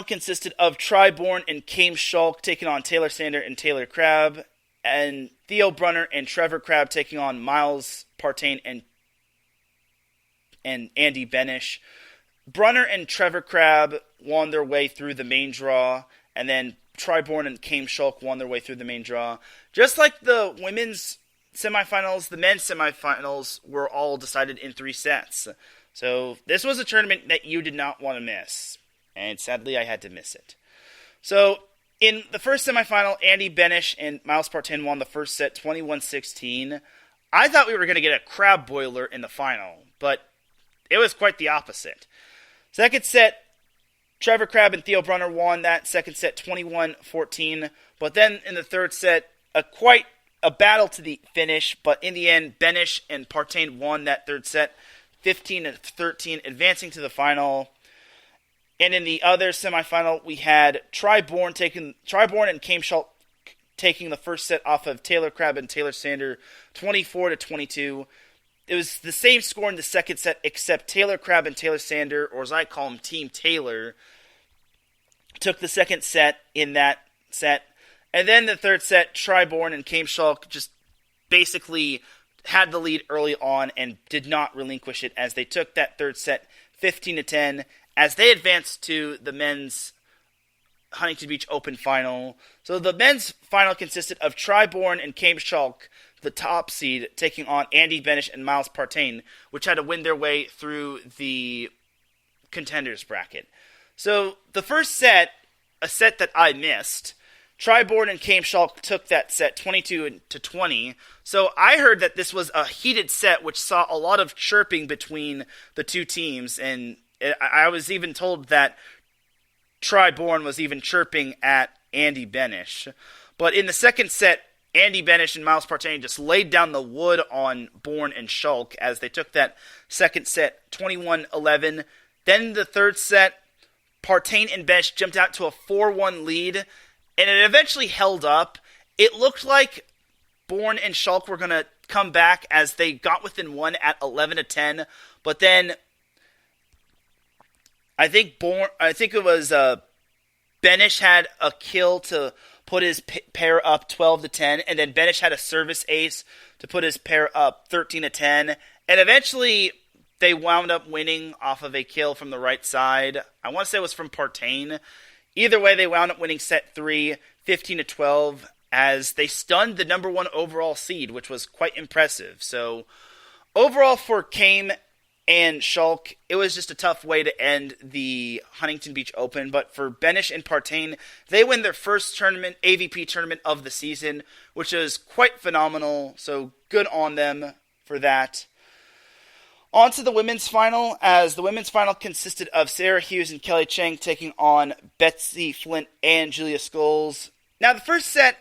consisted of Tri Bourne and Kame Schulk taking on Taylor Sander and Taylor Crabb, and Theo Brunner and Trevor Crabb taking on Miles Partain and Andy Benish. Brunner and Trevor Crabb won their way through the main draw, and then Tri Bourne and Kame Schulk won their way through the main draw. Just like the women's semifinals, the men's semifinals were all decided in 3 sets. So this was a tournament that you did not want to miss. And sadly, I had to miss it. So, in the first semifinal, Andy Benish and Miles Partain won the first set 21-16. I thought we were going to get a crab boiler in the final, but it was quite the opposite. Second set, Trevor Crabb and Theo Brunner won that second set 21-14. But then in the third set, quite a battle to the finish. But in the end, Benish and Partain won that third set 15-13, advancing to the final. And in the other semifinal, we had Tri Bourne and Kame Schulk taking the first set off of Taylor Crabb and Taylor Sander, 24-22. It was the same score in the second set, except Taylor Crabb and Taylor Sander, or as I call them, Team Taylor, took the second set in that set. And then the third set, Tri Bourne and Kame Schulk just basically had the lead early on and did not relinquish it, as they took that third set 15-10. As they advanced to the men's Huntington Beach Open final. So the men's final consisted of Tri Bourne and Kame Schulk, the top seed, taking on Andy Benish and Miles Partain, which had to win their way through the contenders bracket. So the first set, a set that I missed, Tri Bourne and Kame Schulk took that set 22-20. So I heard that this was a heated set, which saw a lot of chirping between the two teams, and I was even told that Tri Bourne was even chirping at Andy Benish. But in the second set, Andy Benish and Miles Partain just laid down the wood on Bourne and Schulk as they took that second set 21-11. Then the third set, Partain and Benish jumped out to a 4-1 lead, and it eventually held up. It looked like Bourne and Schulk were going to come back as they got within one at 11-10, but then I think it was Benish had a kill to put his pair up 12-10, and then Benish had a service ace to put his pair up 13-10, and eventually they wound up winning off of a kill from the right side. I want to say it was from Partain. Either way, they wound up winning set 3, 15-12, as they stunned the number 1 overall seed, which was quite impressive. So overall for Kame and Schalk, it was just a tough way to end the Huntington Beach Open. But for Benish and Partain, they win their first tournament, AVP tournament of the season, which is quite phenomenal. So good on them for that. On to the women's final, as the women's final consisted of Sarah Hughes and Kelly Cheng taking on Betsy Flint and Julia Scholes. Now, the first set,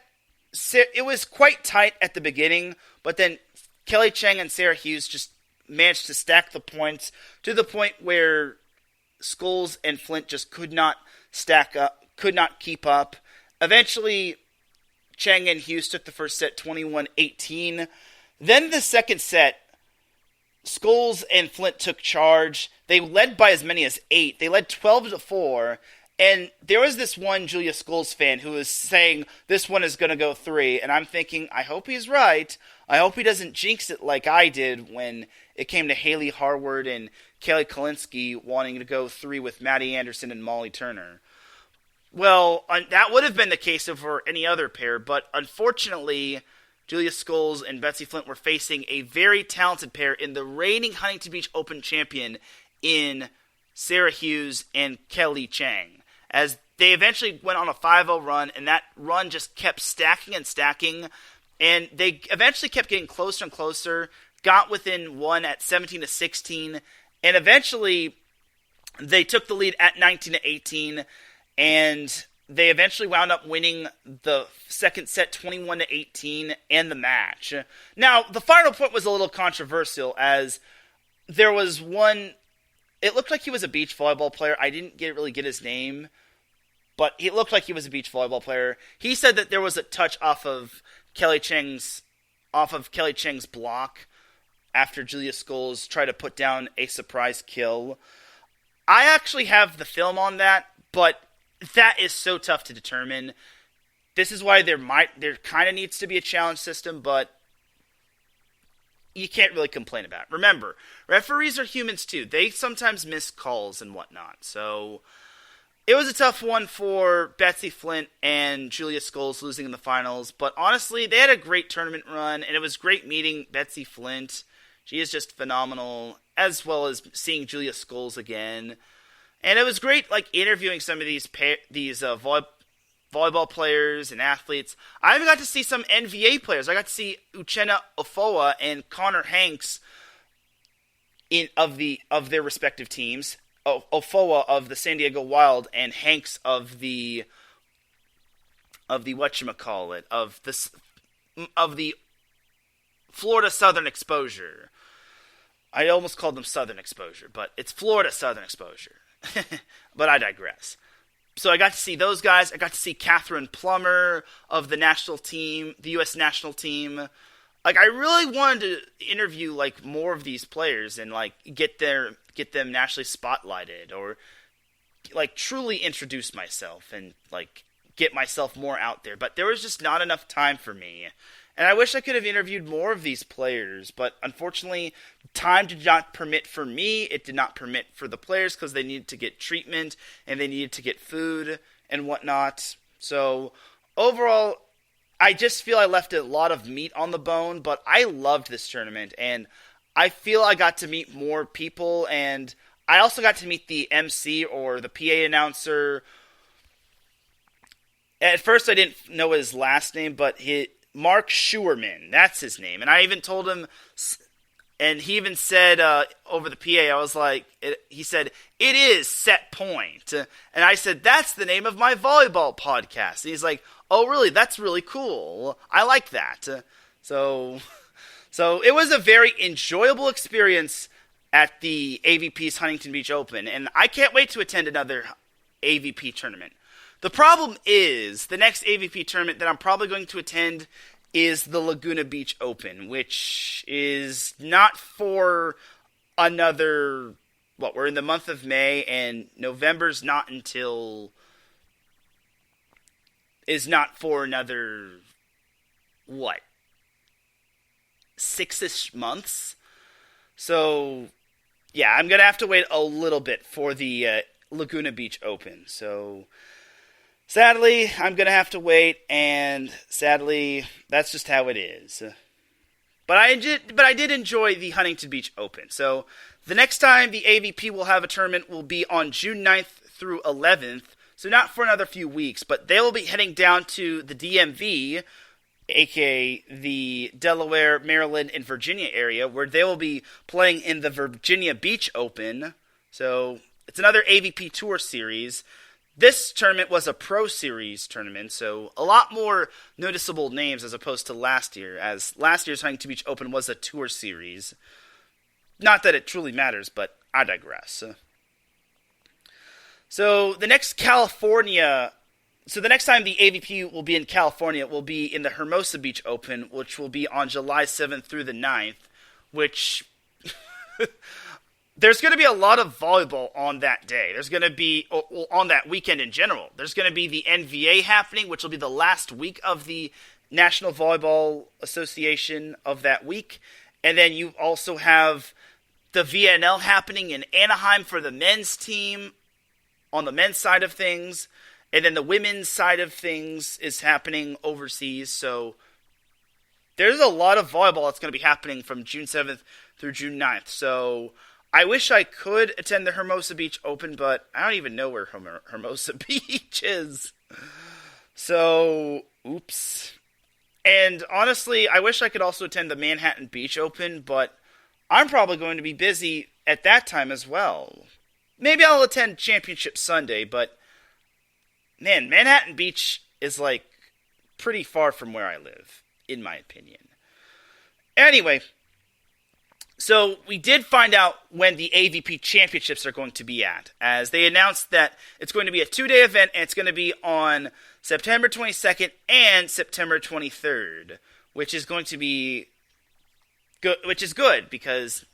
it was quite tight at the beginning, but then Kelly Cheng and Sarah Hughes just managed to stack the points to the point where Scholes and Flint just could not keep up. Eventually, Cheng and Hughes took the first set 21-18. Then the second set, Scholes and Flint took charge. They led by as many as 8. They led 12-4. And there was this one Julia Scholes fan who was saying, this one is going to go 3. And I'm thinking, I hope he's right. I hope he doesn't jinx it like I did when it came to Haley Harward and Kelly Kalinsky wanting to go 3 with Maddie Anderson and Molly Turner. Well, that would have been the case for any other pair, but unfortunately, Julia Scholes and Betsy Flint were facing a very talented pair in the reigning Huntington Beach Open champion in Sarah Hughes and Kelly Cheng, as they eventually went on a 5-0 run, and that run just kept stacking and stacking, and they eventually kept getting closer and closer, got within 1 at 17-16, and eventually they took the lead at 19-18, and they eventually wound up winning the second set 21-18 and the match. Now, the final point was a little controversial, as there was one, it looked like he was a beach volleyball player. I didn't really get his name, but it looked like he was a beach volleyball player. He said that there was a touch off of Kelly Cheng's block after Julia Scholes tried to put down a surprise kill. I actually have the film on that, but that is so tough to determine. This is why there kind of needs to be a challenge system, but you can't really complain about it. Remember, referees are humans too. They sometimes miss calls and whatnot. So it was a tough one for Betsy Flint and Julia Scholes losing in the finals. But honestly, they had a great tournament run, and it was great meeting Betsy Flint. She is just phenomenal, as well as seeing Julia Scholes again. And it was great, interviewing some of these volleyball players and athletes. I even got to see some NVA players. I got to see Uchenna Ofoa and Connor Hanks of their respective teams. Ofoa of the San Diego Wild and Hanks of the whatchamacallit, of the Florida Southern Exposure. I almost called them Southern Exposure, but it's Florida Southern Exposure. But I digress. So I got to see those guys. I got to see Catherine Plummer of the national team, the U.S. national team. I really wanted to interview more of these players and get them nationally spotlighted, or truly introduce myself and get myself more out there. But there was just not enough time for me. And I wish I could have interviewed more of these players, but unfortunately, time did not permit for me. It did not permit for the players because they needed to get treatment and they needed to get food and whatnot. So overall, I just feel I left a lot of meat on the bone, but I loved this tournament, and I feel I got to meet more people, and I also got to meet the MC, or the PA announcer. At first, I didn't know his last name, but Mark Schuerman, that's his name. And I even told him, and he even said over the PA, he said, "It is Set Point." And I said, "That's the name of my volleyball podcast." And he's like, "Oh, really? That's really cool. I like that." So it was a very enjoyable experience at the AVP's Huntington Beach Open. And I can't wait to attend another AVP tournament. The problem is, the next AVP tournament that I'm probably going to attend is the Laguna Beach Open, which is not for another, we're in the month of May, and November's not until is not for another, 6-ish months? So, yeah, I'm going to have to wait a little bit for the Laguna Beach Open. So, sadly, I'm going to have to wait, and sadly, that's just how it is. But I did enjoy the Huntington Beach Open. So, the next time the AVP will have a tournament will be on June 9th through 11th. So, not for another few weeks, but they will be heading down to the DMV, aka the Delaware, Maryland, and Virginia area, where they will be playing in the Virginia Beach Open. So, it's another AVP Tour series. This tournament was a Pro Series tournament, so a lot more noticeable names as opposed to last year, as last year's Huntington Beach Open was a Tour series. Not that it truly matters, but I digress. So the next time the AVP will be in California will be in the Hermosa Beach Open, which will be on July 7th through the 9th, which... There's going to be a lot of volleyball on that day. There's going to be, on that weekend in general. There's going to be the NVA happening, which will be the last week of the National Volleyball Association of that week. And then you also have the VNL happening in Anaheim for the men's team on the men's side of things. And then the women's side of things is happening overseas. So there's a lot of volleyball that's going to be happening from June 7th through June 9th. So I wish I could attend the Hermosa Beach Open, but I don't even know where Hermosa Beach is. So, oops. And honestly, I wish I could also attend the Manhattan Beach Open, but I'm probably going to be busy at that time as well. Maybe I'll attend Championship Sunday, but man, Manhattan Beach is like pretty far from where I live, in my opinion. Anyway, so we did find out when the AVP Championships are going to be at, as they announced that it's going to be a 2-day event, and it's going to be on September 22nd and September 23rd, which is going to be good, which is good because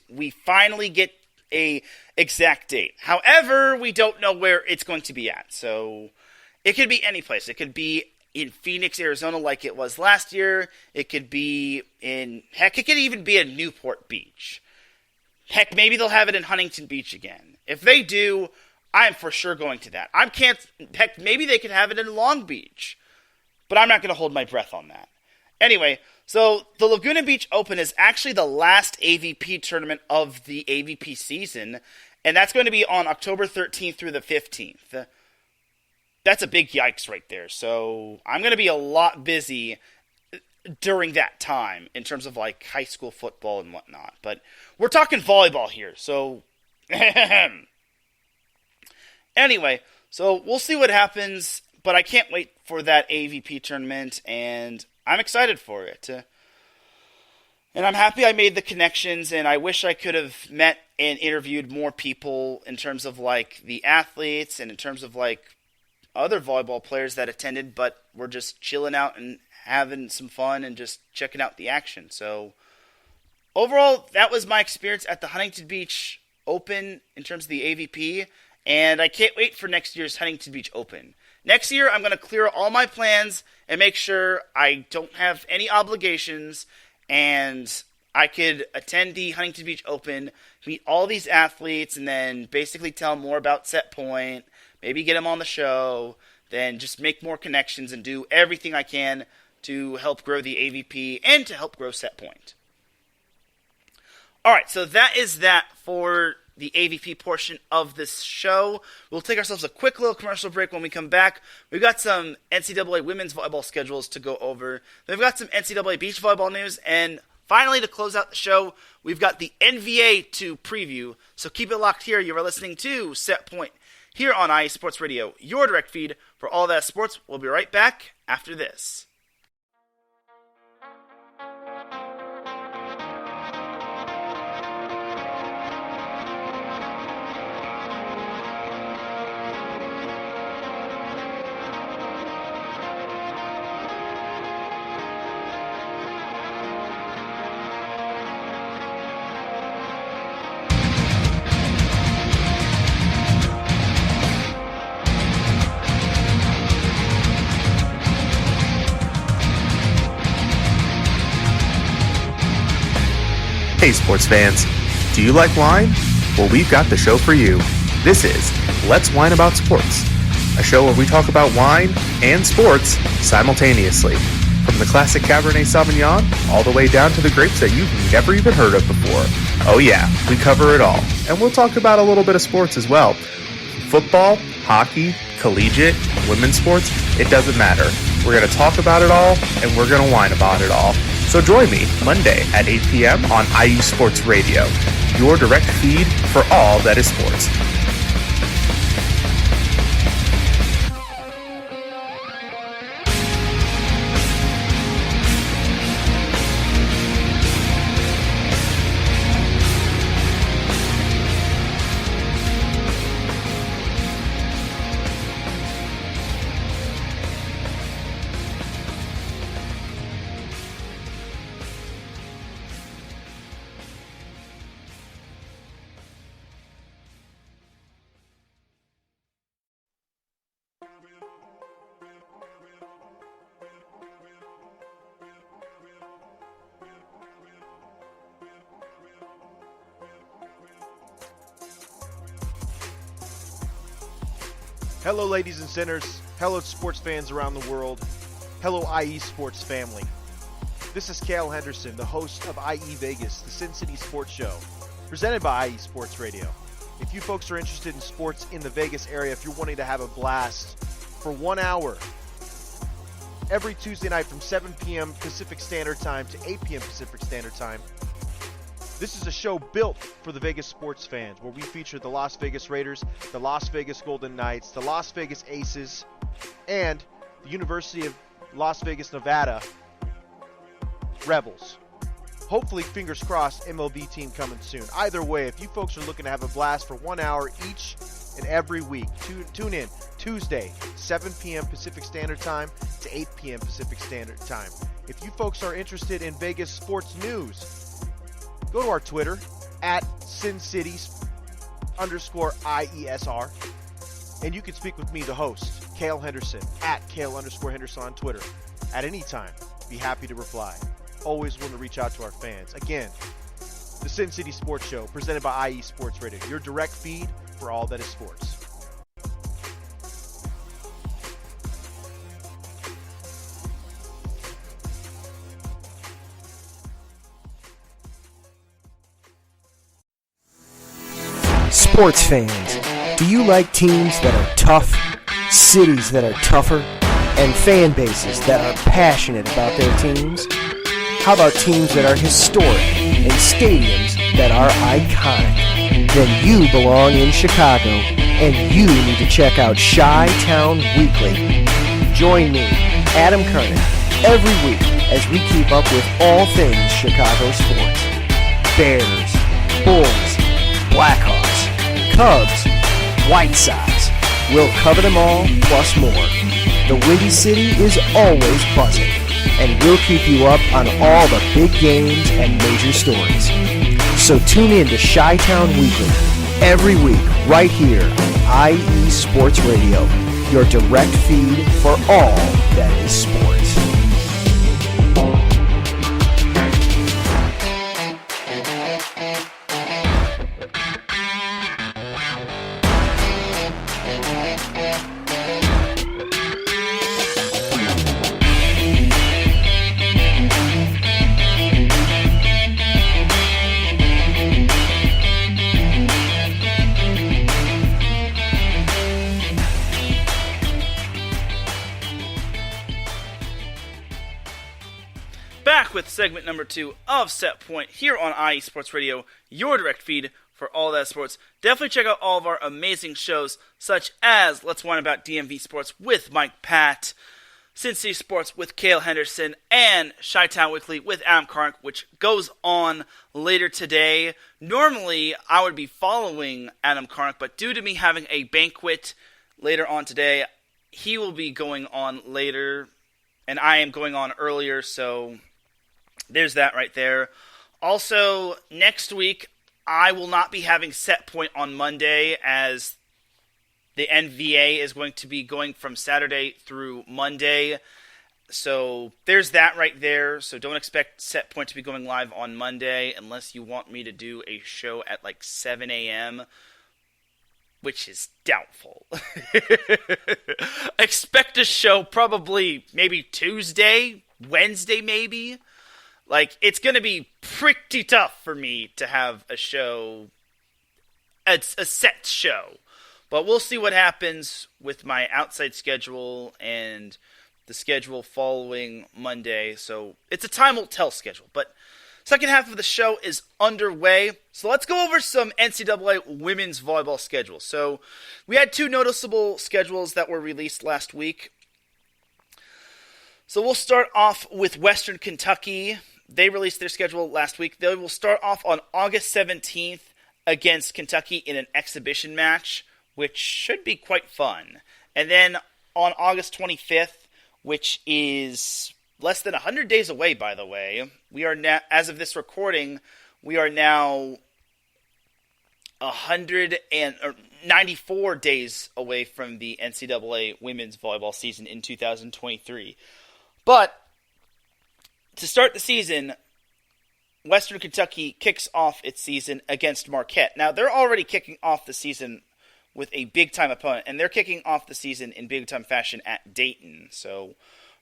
we finally get a exact date. However, we don't know where it's going to be at, so it could be any place. It could be in Phoenix, Arizona, like it was last year. It could be it could even be in Newport Beach. Heck, maybe they'll have it in Huntington Beach again. If they do, I'm for sure going to that. Heck, maybe they could have it in Long Beach. But I'm not going to hold my breath on that. Anyway, so the Laguna Beach Open is actually the last AVP tournament of the AVP season, and that's going to be on October 13th through the 15th. That's a big yikes right there. So I'm going to be a lot busy during that time in terms of like high school football and whatnot. But we're talking volleyball here. So anyway, so we'll see what happens. But I can't wait for that AVP tournament, and I'm excited for it. And I'm happy I made the connections, and I wish I could have met and interviewed more people in terms of like the athletes and in terms of like other volleyball players that attended, but we're just chilling out and having some fun and just checking out the action. So overall, that was my experience at the Huntington Beach Open in terms of the AVP, and I can't wait for next year's Huntington Beach Open. Next year, I'm going to clear all my plans and make sure I don't have any obligations, and I could attend the Huntington Beach Open, meet all these athletes, and then basically tell them more about Set Point, maybe get them on the show, then just make more connections and do everything I can to help grow the AVP and to help grow Set Point. All right, so that is that for the AVP portion of this show. We'll take ourselves a quick little commercial break. When we come back, we've got some NCAA women's volleyball schedules to go over. Then we've got some NCAA beach volleyball news, and finally, to close out the show, we've got the NVA to preview. So keep it locked here. You are listening to Set Point here on IE Sports Radio, your direct feed for all that sports. We'll be right back after this. Hey sports fans, do you like wine? Well, we've got the show for you. This is Let's Wine About Sports, a show where we talk about wine and sports simultaneously. From the classic Cabernet Sauvignon all the way down to the grapes that you've never even heard of before. Oh yeah, we cover it all. And we'll talk about a little bit of sports as well. Football, hockey, collegiate, women's sports, it doesn't matter. We're going to talk about it all, and we're going to whine about it all. So join me Monday at 8 p.m. on IE Sports Radio, your direct feed for all that is sports. Hello, ladies and sinners. Hello, sports fans around the world. Hello, IE Sports family. This is Cale Henderson, the host of IE Vegas, the Sin City Sports Show, presented by IE Sports Radio. If you folks are interested in sports in the Vegas area, if you're wanting to have a blast for 1 hour, every Tuesday night from 7 p.m. Pacific Standard Time to 8 p.m. Pacific Standard Time, this is a show built for the Vegas sports fans, where we feature the Las Vegas Raiders, the Las Vegas Golden Knights, the Las Vegas Aces, and the University of Las Vegas, Nevada Rebels. Hopefully, fingers crossed, MLB team coming soon. Either way, if you folks are looking to have a blast for 1 hour each and every week, tune in Tuesday, 7 p.m. Pacific Standard Time to 8 p.m. Pacific Standard Time. If you folks are interested in Vegas sports news, go to our Twitter, at SinCities_IESR, and you can speak with me, the host, Cale Henderson, at Cale_Henderson on Twitter, at any time. Be happy to reply. Always willing to reach out to our fans. Again, the Sin City Sports Show, presented by IE Sports Radio, your direct feed for all that is sports. Sports fans, do you like teams that are tough, cities that are tougher, and fan bases that are passionate about their teams? How about teams that are historic and stadiums that are iconic? Then you belong in Chicago, and you need to check out Chi-Town Weekly. Join me, Adam Kernan, every week as we keep up with all things Chicago sports. Bears, Bulls, Blackhawks, Cubs, White Sox. We'll cover them all, plus more. The Windy City is always buzzing, and we'll keep you up on all the big games and major stories. So tune in to Chi-Town Weekly every week right here on IE Sports Radio, your direct feed for all that is sports. With segment number 2 of Set Point here on IE Sports Radio, your direct feed for all that sports. Definitely check out all of our amazing shows, such as Let's Whine About DMV Sports with Mike Pat, Sin City Sports with Cale Henderson, and Chi-Town Weekly with Adam Karnik, which goes on later today. Normally, I would be following Adam Karnik, but due to me having a banquet later on today, he will be going on later, and I am going on earlier, so there's that right there. Also, next week, I will not be having Set Point on Monday, as the NVA is going to be going from Saturday through Monday. So there's that right there. So don't expect Set Point to be going live on Monday unless you want me to do a show at like 7 a.m., which is doubtful. Expect a show probably maybe Tuesday, Wednesday maybe. Like, it's going to be pretty tough for me to have a show, a set show. But we'll see what happens with my outside schedule and the schedule following Monday. So it's a time will tell schedule. But second half of the show is underway. So let's go over some NCAA women's volleyball schedules. So we had two noticeable schedules that were released last week. So we'll start off with Western Kentucky. They released their schedule last week. They will start off on August 17th against Kentucky in an exhibition match, which should be quite fun. And then on August 25th, which is less than 100 days away, by the way, we are now, as of this recording, we are now 194 days away from the NCAA women's volleyball season in 2023. But to start the season, Western Kentucky kicks off its season against Marquette. Now, they're already kicking off the season with a big-time opponent, and they're kicking off the season in big-time fashion at Dayton. So,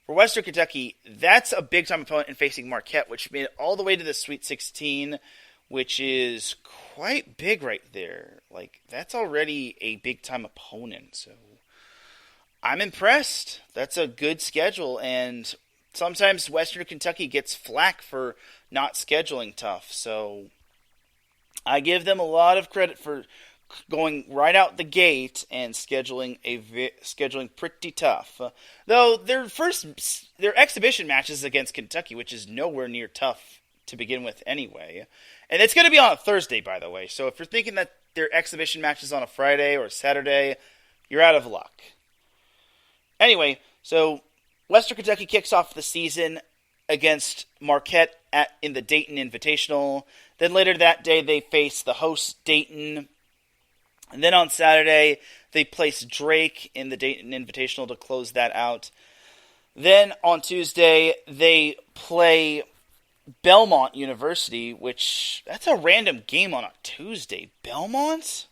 for Western Kentucky, that's a big-time opponent in facing Marquette, which made it all the way to the Sweet 16, which is quite big right there. Like, that's already a big-time opponent, so I'm impressed. That's a good schedule, and sometimes Western Kentucky gets flack for not scheduling tough, so I give them a lot of credit for going right out the gate and scheduling pretty tough. Though their exhibition matches against Kentucky, which is nowhere near tough to begin with anyway. And it's going to be on a Thursday, by the way. So if you're thinking that their exhibition match is on a Friday or a Saturday, you're out of luck. Anyway, so Western Kentucky kicks off the season against Marquette in the Dayton Invitational. Then later that day, they face the host Dayton. And then on Saturday, they place Drake in the Dayton Invitational to close that out. Then on Tuesday, they play Belmont University, which, that's a random game on a Tuesday. Belmont?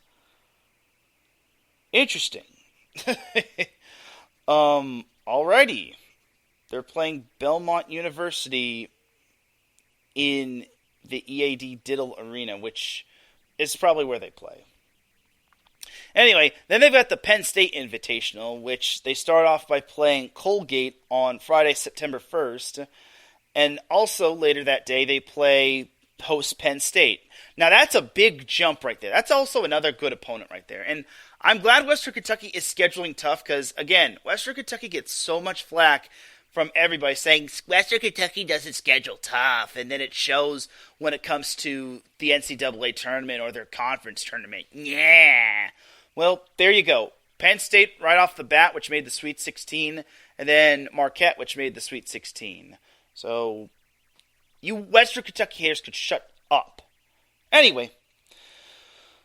Interesting. Alrighty. They're playing Belmont University in the EAD Diddle Arena, which is probably where they play. Anyway, then they've got the Penn State Invitational, which they start off by playing Colgate on Friday, September 1st. And also later that day, they play host Penn State. Now, that's a big jump right there. That's also another good opponent right there. And I'm glad Western Kentucky is scheduling tough because, again, Western Kentucky gets so much flack from everybody saying Western Kentucky doesn't schedule tough, and then it shows when it comes to the NCAA tournament or their conference tournament. Yeah. Well, there you go. Penn State right off the bat, which made the Sweet 16, and then Marquette, which made the Sweet 16. So, you Western Kentucky haters could shut up. Anyway,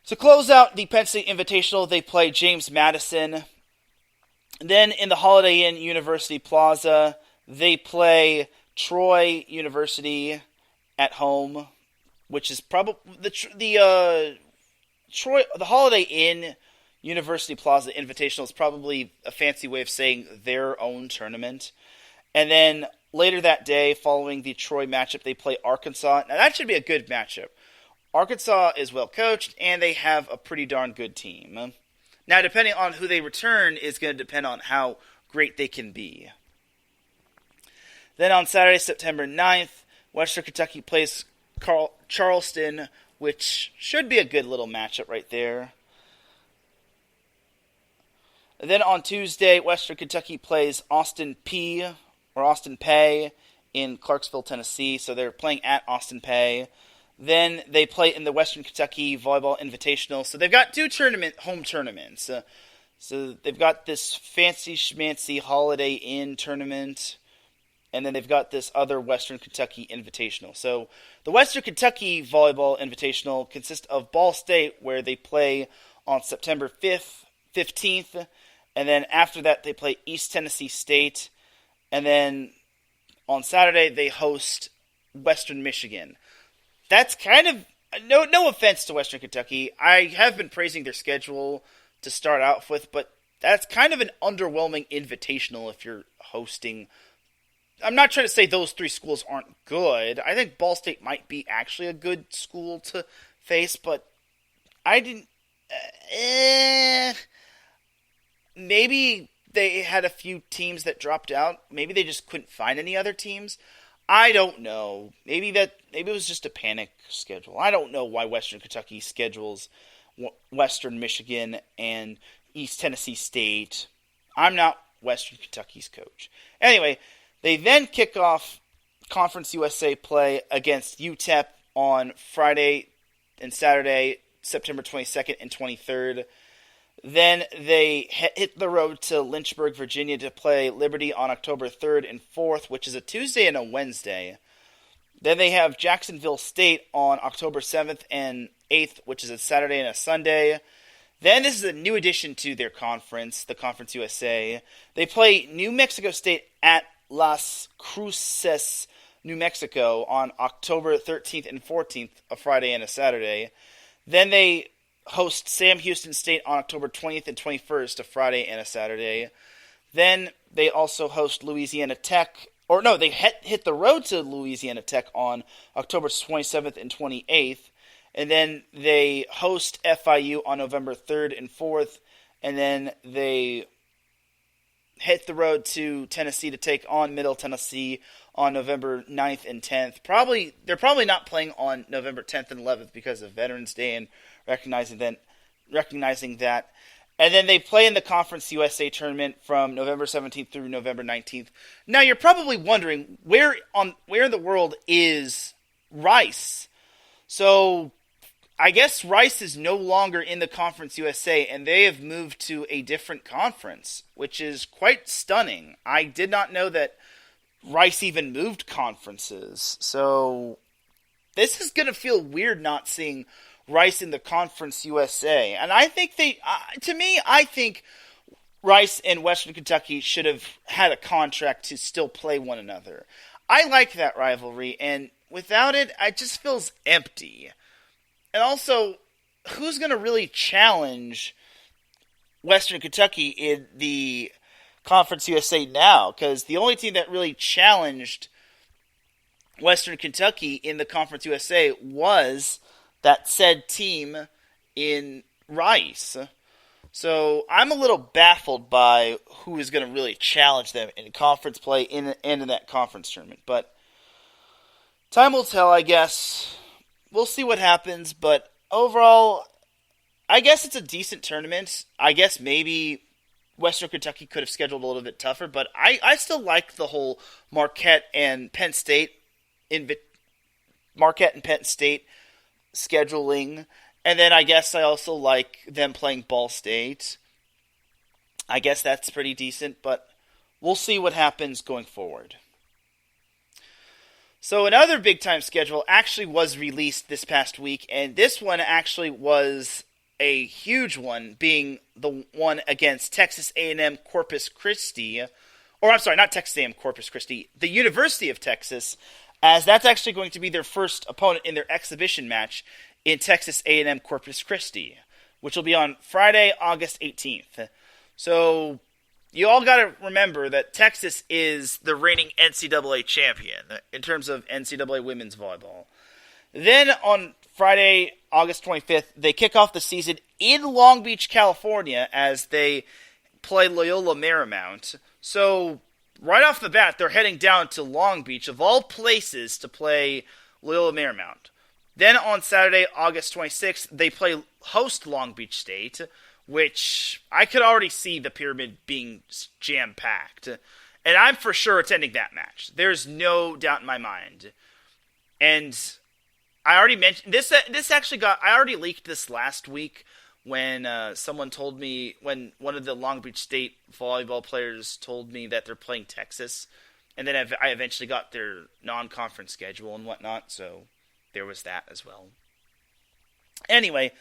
to close out the Penn State Invitational, they play James Madison. Then in the Holiday Inn University Plaza, they play Troy University at home, which is probably the Holiday Inn University Plaza Invitational is probably a fancy way of saying their own tournament. And then later that day, following the Troy matchup, they play Arkansas. Now that should be a good matchup. Arkansas is well coached, and they have a pretty darn good team. Now, depending on who they return is going to depend on how great they can be. Then on Saturday, September 9th, Western Kentucky plays Charleston, which should be a good little matchup right there. And then on Tuesday, Western Kentucky plays Austin Peay in Clarksville, Tennessee. So they're playing at Austin Peay. Then they play in the Western Kentucky Volleyball Invitational. So they've got two home tournaments. So they've got this fancy schmancy Holiday Inn tournament, and then they've got this other Western Kentucky Invitational. So the Western Kentucky Volleyball Invitational consists of Ball State, where they play on September 15th, and then after that they play East Tennessee State, and then on Saturday, they host Western Michigan. That's kind of, no offense to Western Kentucky. I have been praising their schedule to start out with, but that's kind of an underwhelming invitational if you're hosting. I'm not trying to say those three schools aren't good. I think Ball State might be actually a good school to face, but I didn't. Maybe they had a few teams that dropped out. Maybe they just couldn't find any other teams. I don't know. Maybe it was just a panic schedule. I don't know why Western Kentucky schedules Western Michigan and East Tennessee State. I'm not Western Kentucky's coach. Anyway, they then kick off Conference USA play against UTEP on Friday and Saturday, September 22nd and 23rd. Then they hit the road to Lynchburg, Virginia to play Liberty on October 3rd and 4th, which is a Tuesday and a Wednesday. Then they have Jacksonville State on October 7th and 8th, which is a Saturday and a Sunday. Then this is a new addition to their conference, the Conference USA. They play New Mexico State at Las Cruces, New Mexico on October 13th and 14th, a Friday and a Saturday. Then they host Sam Houston State on October 20th and 21st, a Friday and a Saturday. Then they also host Louisiana Tech, they hit the road to Louisiana Tech on October 27th and 28th. And then they host FIU on November 3rd and 4th. And then they hit the road to Tennessee to take on Middle Tennessee on November 9th and 10th. They're probably not playing on November 10th and 11th because of Veterans Day and recognizing that. And then they play in the Conference USA tournament from November 17th through November 19th. Now you're probably wondering where in the world is Rice? So I guess Rice is no longer in the Conference USA, and they have moved to a different conference, which is quite stunning. I did not know that Rice even moved conferences. So this is going to feel weird not seeing Rice in the Conference USA. And I think I think Rice and Western Kentucky should have had a contract to still play one another. I like that rivalry, and without it, it just feels empty. And also, who's going to really challenge Western Kentucky in the Conference USA now? Because the only team that really challenged Western Kentucky in the Conference USA was that said team in Rice. So I'm a little baffled by who is going to really challenge them in conference play and in that conference tournament. But time will tell, I guess. We'll see what happens. But overall, I guess it's a decent tournament. I guess maybe Western Kentucky could have scheduled a little bit tougher. But I still like the whole Marquette and Penn State scheduling. And then I guess I also like them playing Ball State. I guess that's pretty decent, but we'll see what happens going forward. So another big-time schedule actually was released this past week, and this one actually was a huge one, being the one against Texas A&M Corpus Christi. Or, I'm sorry, not Texas A&M Corpus Christi, the University of Texas, as that's actually going to be their first opponent in their exhibition match in Texas A&M Corpus Christi, which will be on Friday, August 18th. So you all got to remember that Texas is the reigning NCAA champion in terms of NCAA women's volleyball. Then on Friday, August 25th, they kick off the season in Long Beach, California, as they play Loyola Marymount. So right off the bat, they're heading down to Long Beach, of all places, to play Loyola Marymount. Then on Saturday, August 26th, they play host Long Beach State, which I could already see the Pyramid being jam-packed. And I'm for sure attending that match. There's no doubt in my mind. And I already mentioned this I already leaked this last week when someone told me, when one of the Long Beach State volleyball players told me that they're playing Texas. And then I eventually got their non-conference schedule and whatnot, so there was that as well. Anyway,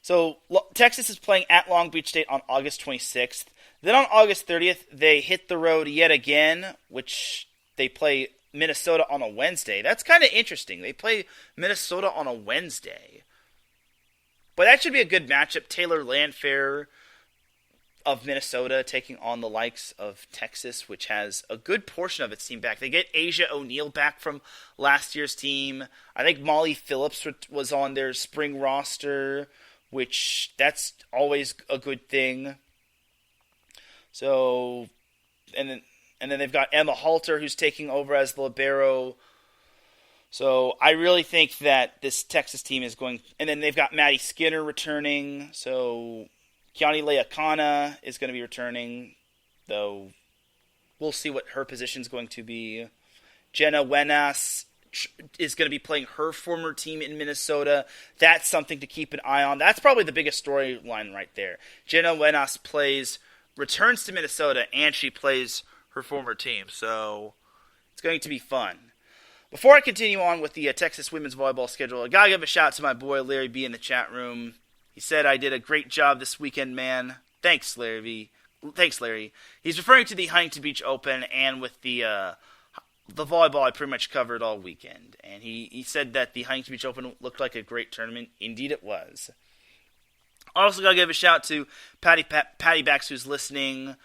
so Texas is playing at Long Beach State on August 26th. Then on August 30th, they hit the road yet again, which they play Minnesota on a Wednesday. That's kind of interesting. They play Minnesota on a Wednesday. But that should be a good matchup. Taylor Landfair of Minnesota taking on the likes of Texas, which has a good portion of its team back. They get Asia O'Neal back from last year's team. I think Molly Phillips was on their spring roster, which that's always a good thing. So, and then they've got Emma Halter, who's taking over as the libero. So I really think that this Texas team is going... And then they've got Maddie Skinner returning. So Kiani Leakana is going to be returning, though we'll see what her position is going to be. Jenna Wenas is going to be playing her former team in Minnesota. That's something to keep an eye on. That's probably the biggest storyline right there. Jenna Wenas returns to Minnesota, and she plays her former team. So it's going to be fun. Before I continue on with the Texas women's volleyball schedule, I got to give a shout out to my boy Larry B in the chat room. He said I did a great job this weekend, man. Thanks, Larry B. Thanks, Larry. He's referring to the Huntington Beach Open and with the volleyball I pretty much covered all weekend. And he said that the Huntington Beach Open looked like a great tournament. Indeed it was. Also got to give a shout out to Patty Bax, who's listening,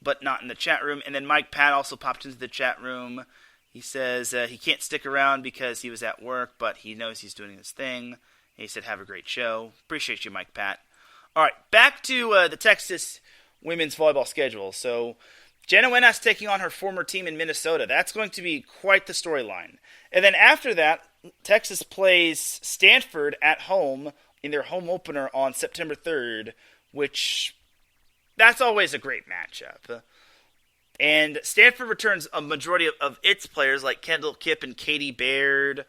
but not in the chat room. And then Mike Pat also popped into the chat room. He says he can't stick around because he was at work, but he knows he's doing his thing. And he said, have a great show. Appreciate you, Mike Pat. All right, back to the Texas women's volleyball schedule. So Jenna Wenas taking on her former team in Minnesota. That's going to be quite the storyline. And then after that, Texas plays Stanford at home in their home opener on September 3rd, which that's always a great matchup. And Stanford returns a majority of its players like Kendall Kipp and Katie Baird.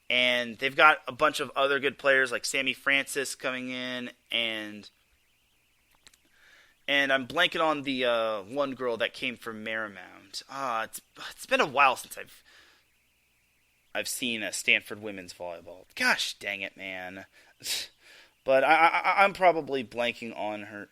And they've got a bunch of other good players like Sammy Francis coming in. And I'm blanking on the one girl that came from Marymount. It's been a while since I've seen a Stanford women's volleyball. Gosh dang it, man. But I'm probably blanking on her.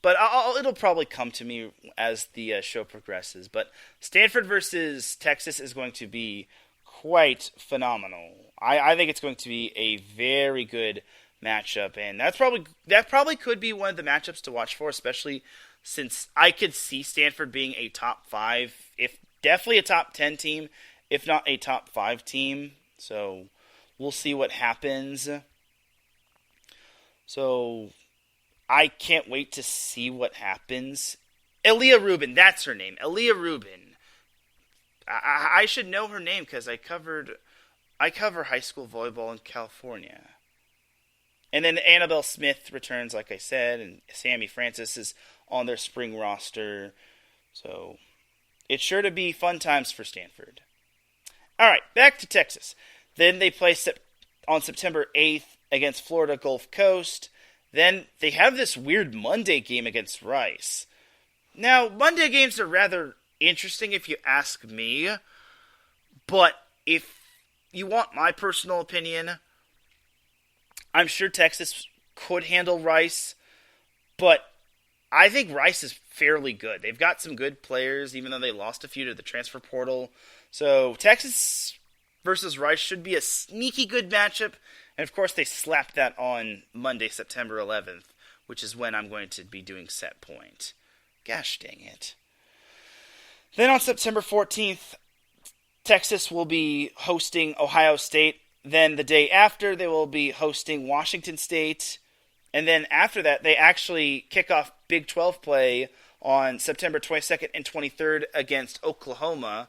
But it'll probably come to me as the show progresses. But Stanford versus Texas is going to be quite phenomenal. I think it's going to be a very good matchup, and that probably could be one of the matchups to watch for, especially since I could see Stanford being a top 5, if definitely a top 10 team, if not a top 5 team. So we'll see what happens. So I can't wait to see what happens. Aaliyah Rubin, that's her name. Aaliyah Rubin. I should know her name because I cover high school volleyball in California. And then Annabelle Smith returns, like I said, and Sammy Francis is on their spring roster. So it's sure to be fun times for Stanford. All right, back to Texas. Then they play on September 8th against Florida Gulf Coast. Then they have this weird Monday game against Rice. Now, Monday games are rather interesting if you ask me. But if you want my personal opinion, I'm sure Texas could handle Rice. But I think Rice is fairly good. They've got some good players, even though they lost a few to the transfer portal. So Texas versus Rice should be a sneaky good matchup. And, of course, they slapped that on Monday, September 11th, which is when I'm going to be doing set point. Gosh dang it. Then on September 14th, Texas will be hosting Ohio State. Then the day after, they will be hosting Washington State. And then after that, they actually kick off Big 12 play on September 22nd and 23rd against Oklahoma.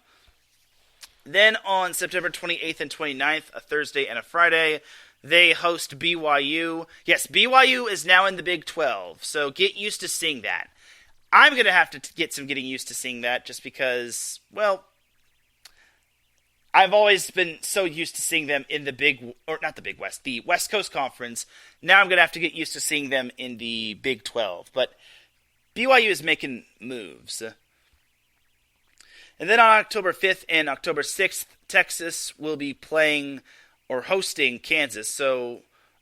Then on September 28th and 29th, a Thursday and a Friday, they host BYU. Yes, BYU is now in the Big 12, so get used to seeing that. I'm going to have to get some getting used to seeing that just because, well, I've always been so used to seeing them in the West Coast Conference. Now I'm going to have to get used to seeing them in the Big 12. But BYU is making moves. And then on October 5th and October 6th, Texas will be playing or hosting Kansas. So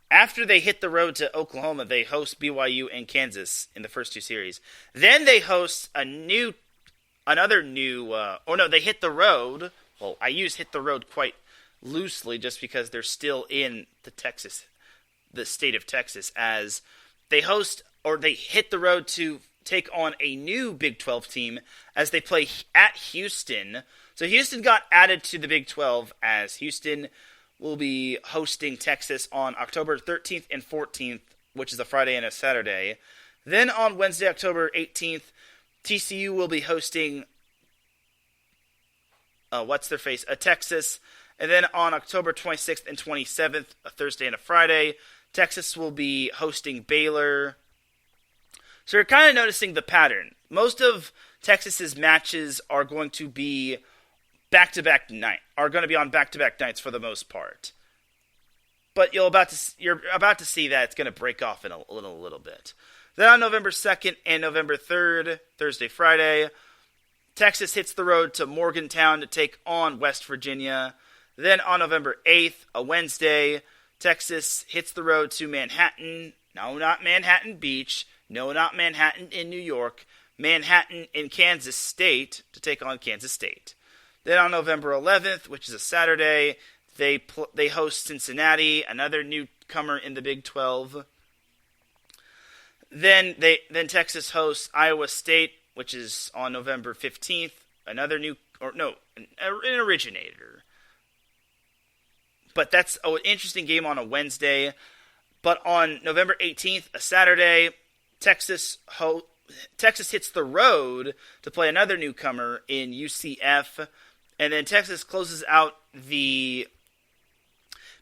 after they hit the road to Oklahoma, they host BYU and Kansas in the first two series. Then they host a new another new, they hit the road. Well, I use hit the road quite loosely just because they're still in the state of Texas, as they hit the road to take on a new Big 12 team as they play at Houston. So Houston got added to the Big 12, as Houston will be hosting Texas on October 13th and 14th, which is a Friday and a Saturday. Then on Wednesday, October 18th, TCU will be hosting Texas. And then on October 26th and 27th, a Thursday and a Friday, Texas will be hosting Baylor. So you're kind of noticing the pattern. Most of Texas's matches are going to be on back-to-back nights for the most part. But you're about to see that it's going to break off in a little bit. Then on November 2nd and November 3rd, Thursday, Friday, Texas hits the road to Morgantown to take on West Virginia. Then on November 8th, a Wednesday, Texas hits the road to Manhattan. No, not Manhattan Beach. No, not Manhattan in New York. Manhattan in Kansas State to take on Kansas State. Then on November 11th, which is a Saturday, they host Cincinnati, another newcomer in the Big 12. Then Texas hosts Iowa State, which is on November 15th, an originator. But that's an interesting game on a Wednesday. But on November 18th, a Saturday, Texas hits the road to play another newcomer in UCF. And then Texas closes out the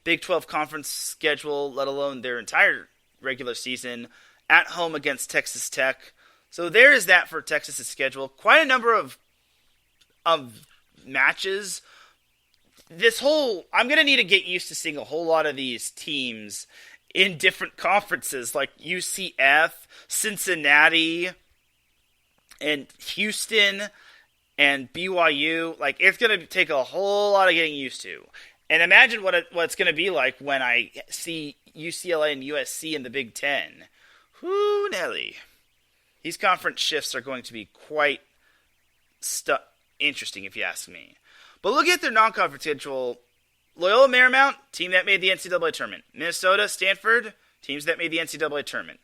Big 12 conference schedule, let alone their entire regular season, at home against Texas Tech. So there is that for Texas's schedule. Quite a number of matches. I'm going to need to get used to seeing a whole lot of these teams in different conferences, like UCF, Cincinnati, and Houston, and BYU. Like, it's going to take a whole lot of getting used to. And imagine what it's going to be like when I see UCLA and USC in the Big Ten. Whoo, Nelly. These conference shifts are going to be quite interesting, if you ask me. But look at their non-conference schedule. Loyola Marymount, team that made the NCAA tournament. Minnesota, Stanford, teams that made the NCAA tournament.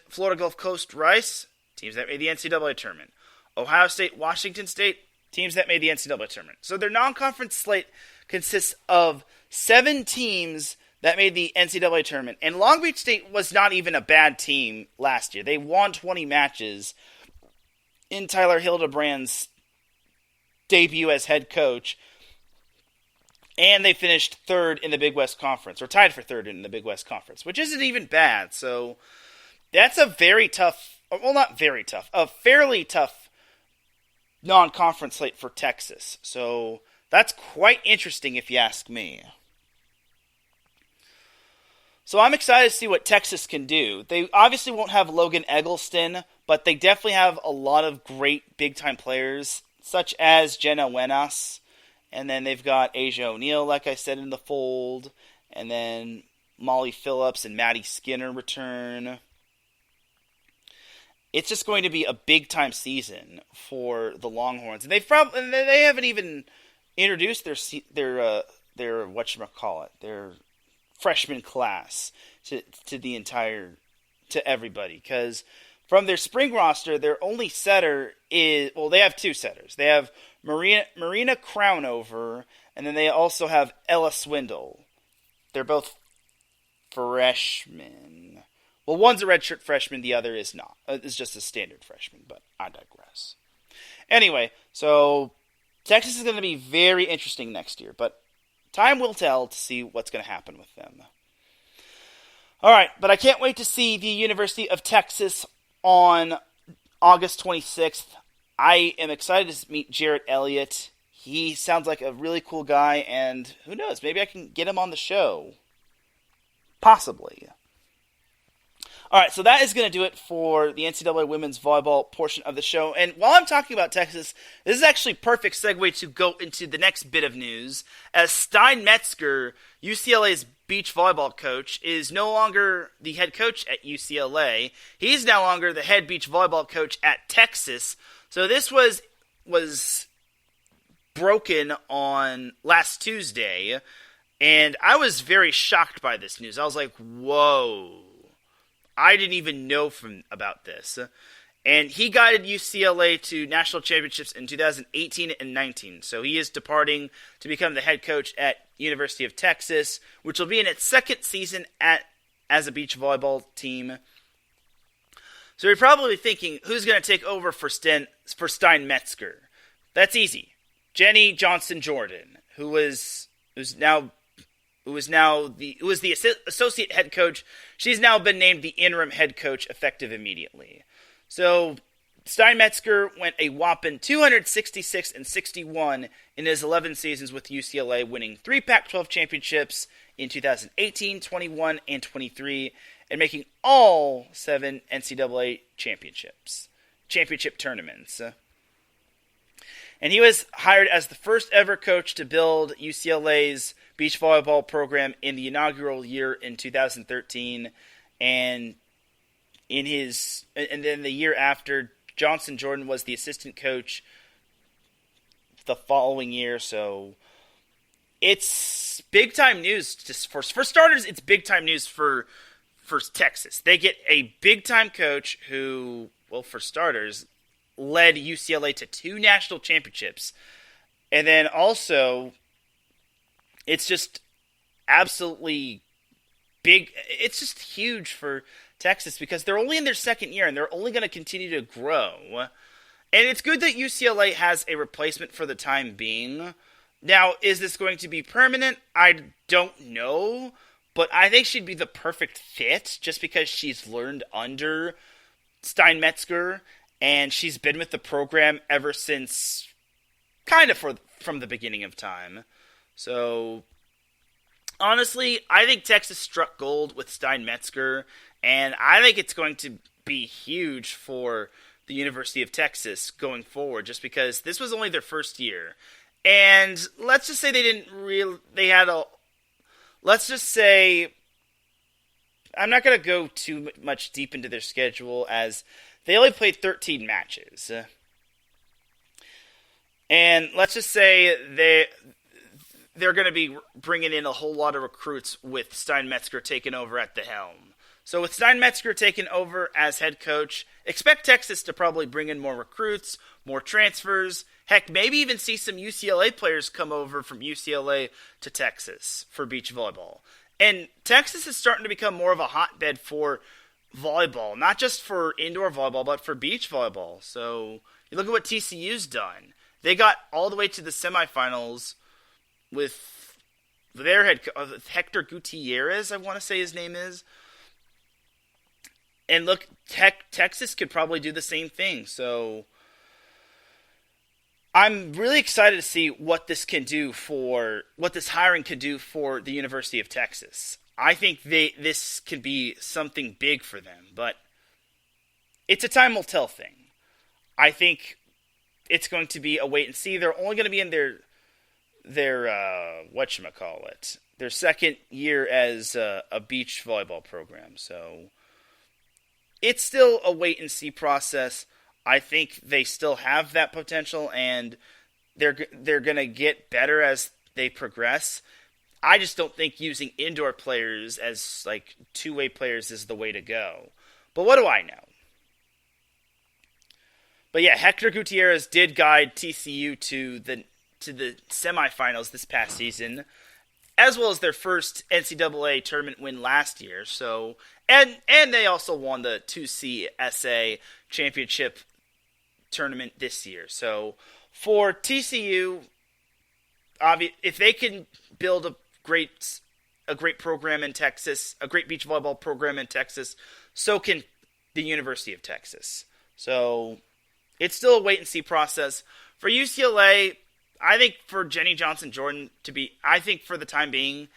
Florida Gulf Coast, Rice, teams that made the NCAA tournament. Ohio State, Washington State, teams that made the NCAA tournament. So their non-conference slate consists of 7 teams that made the NCAA tournament. And Long Beach State was not even a bad team last year. They won 20 matches in Tyler Hildebrand's debut as head coach. And they finished third in the Big West Conference, or tied for third in the Big West Conference, which isn't even bad. So that's a very tough, well, not very tough, a fairly tough non-conference slate for Texas. So that's quite interesting if you ask me. So I'm excited to see what Texas can do. They obviously won't have Logan Eggleston, but they definitely have a lot of great big-time players, such as Jenna Wenas. And then they've got Asia O'Neal, like I said, in the fold. And then Molly Phillips and Maddie Skinner return. It's just going to be a big-time season for the Longhorns. And they haven't even introduced their freshman class to everybody. Because from their spring roster, their only setter is, well, they have 2 setters. They have Marina Crownover, and then they also have Ella Swindle. They're both freshmen. Well, one's a redshirt freshman, the other is not. It's just a standard freshman, but I digress. Anyway, so Texas is going to be very interesting next year, but time will tell to see what's going to happen with them. All right, but I can't wait to see the University of Texas on August 26th. I am excited to meet Jarrett Elliott. He sounds like a really cool guy, and who knows, maybe I can get him on the show. Possibly. All right, so that is going to do it for the NCAA women's volleyball portion of the show. And while I'm talking about Texas, this is actually a perfect segue to go into the next bit of news, as Stein Metzger, UCLA's beach volleyball coach, is no longer the head coach at UCLA. He's no longer the head beach volleyball coach at Texas. So this was was broken on last Tuesday, and I was very shocked by this news. I was like, whoa, I didn't even know about this. And he guided UCLA to national championships in 2018 and 19. So he is departing to become the head coach at University of Texas, which will be in its second season as a beach volleyball team. So you're probably thinking, who's going to take over for Stein Metzger? That's easy. Jenny Johnson-Jordan, who was the associate head coach. She's now been named the interim head coach effective immediately. So Stein Metzger went a whopping 266-61 in his 11 seasons with UCLA, winning 3 Pac-12 championships in 2018, 21, and 23, and making all 7 NCAA championship tournaments. And he was hired as the first ever coach to build UCLA's beach volleyball program in the inaugural year in 2013, and then the year after, Johnson-Jordan was the assistant coach the following year. So it's big time news. For starters, it's big time news for Texas. They get a big time coach who, well, for starters, led UCLA to 2 national championships. And then also, it's just absolutely big. It's just huge for Texas because they're only in their second year and they're only going to continue to grow. And it's good that UCLA has a replacement for the time being. Now, is this going to be permanent? I don't know, but I think she'd be the perfect fit just because she's learned under Stein Metzger and she's been with the program ever since kind of from the beginning of time. So honestly, I think Texas struck gold with Stein Metzger, and I think it's going to be huge for the University of Texas going forward, just because this was only their first year. And let's just say I'm not going to go too much deep into their schedule, as they only played 13 matches. And let's just say they're going to be bringing in a whole lot of recruits with Stein Metzger taking over at the helm. So with Stein Metzger taking over as head coach, expect Texas to probably bring in more recruits, more transfers, heck, maybe even see some UCLA players come over from UCLA to Texas for beach volleyball. And Texas is starting to become more of a hotbed for volleyball, not just for indoor volleyball, but for beach volleyball. So you look at what TCU's done. They got all the way to the semifinals with their head coach, Hector Gutierrez, I want to say his name is. And look, Texas could probably do the same thing. So I'm really excited to see what this hiring can do for the University of Texas. I think this could be something big for them, but it's a time will tell thing. I think it's going to be a wait and see. They're only going to be in their their second year as a beach volleyball program. So it's still a wait and see process. I think they still have that potential, and they're going to get better as they progress. I just don't think using indoor players as like two-way players is the way to go. But what do I know? But yeah, Hector Gutierrez did guide TCU to the semifinals this past season, as well as their first NCAA tournament win last year. So and they also won the 2C SA championship tournament this year. So for TCU, if they can build a great program in Texas, a great beach volleyball program in Texas, so can the University of Texas. So it's still a wait and see process. For UCLA, I think for Jenny Johnson-Jordan I think for the time being,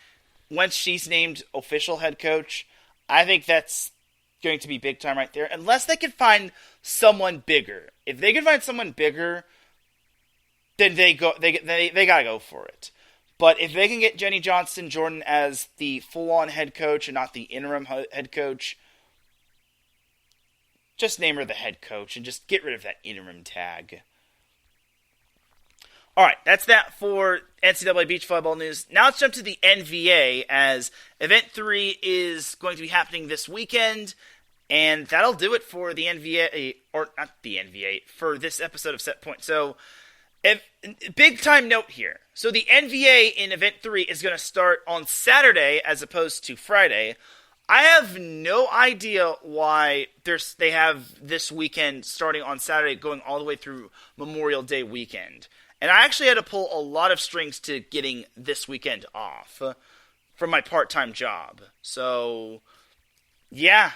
once she's named official head coach, I think that's going to be big time right there. Unless they can find someone bigger. If they can find someone bigger, then they gotta go for it. But if they can get Jenny Johnson-Jordan as the full-on head coach and not the interim head coach, just name her the head coach and just get rid of that interim tag. All right, that's that for NCAA Beach Volleyball news. Now let's jump to the NVA, as Event 3 is going to be happening this weekend, and that'll do it for the NVA, or not the NVA, for this episode of Set Point. So, big time note here. So the NVA in Event 3 is going to start on Saturday as opposed to Friday. I have no idea why they have this weekend starting on Saturday going all the way through Memorial Day weekend. And I actually had to pull a lot of strings to getting this weekend off from my part-time job. So, yeah,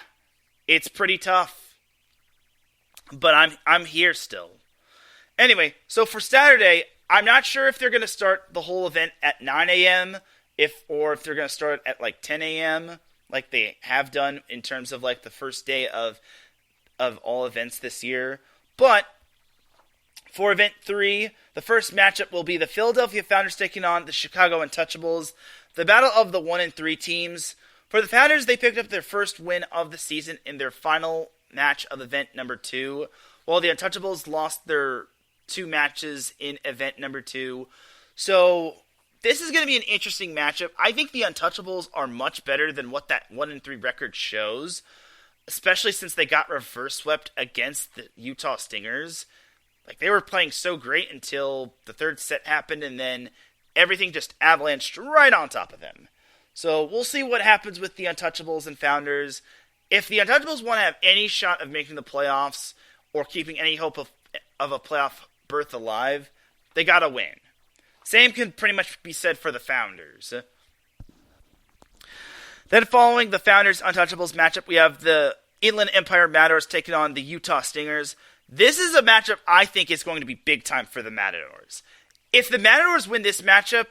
it's pretty tough. But I'm here still. Anyway, so for Saturday, I'm not sure if they're going to start the whole event at 9 a.m. or if they're going to start at like 10 a.m. like they have done in terms of like the first day of all events this year. But for Event 3, the first matchup will be the Philadelphia Founders taking on the Chicago Untouchables, the battle of the 1 and 3 teams. For the Founders, they picked up their first win of the season in their final match of Event number 2, while the Untouchables lost their 2 matches in Event number 2. So this is going to be an interesting matchup. I think the Untouchables are much better than what that 1 and 3 record shows, especially since they got reverse swept against the Utah Stingers. Like, they were playing so great until the third set happened, and then everything just avalanched right on top of them. So we'll see what happens with the Untouchables and Founders. If the Untouchables want to have any shot of making the playoffs or keeping any hope of a playoff berth alive, they gotta win. Same can pretty much be said for the Founders. Then following the Founders Untouchables matchup, we have the Inland Empire Matadors taking on the Utah Stingers. This is a matchup I think is going to be big time for the Matadors. If the Matadors win this matchup,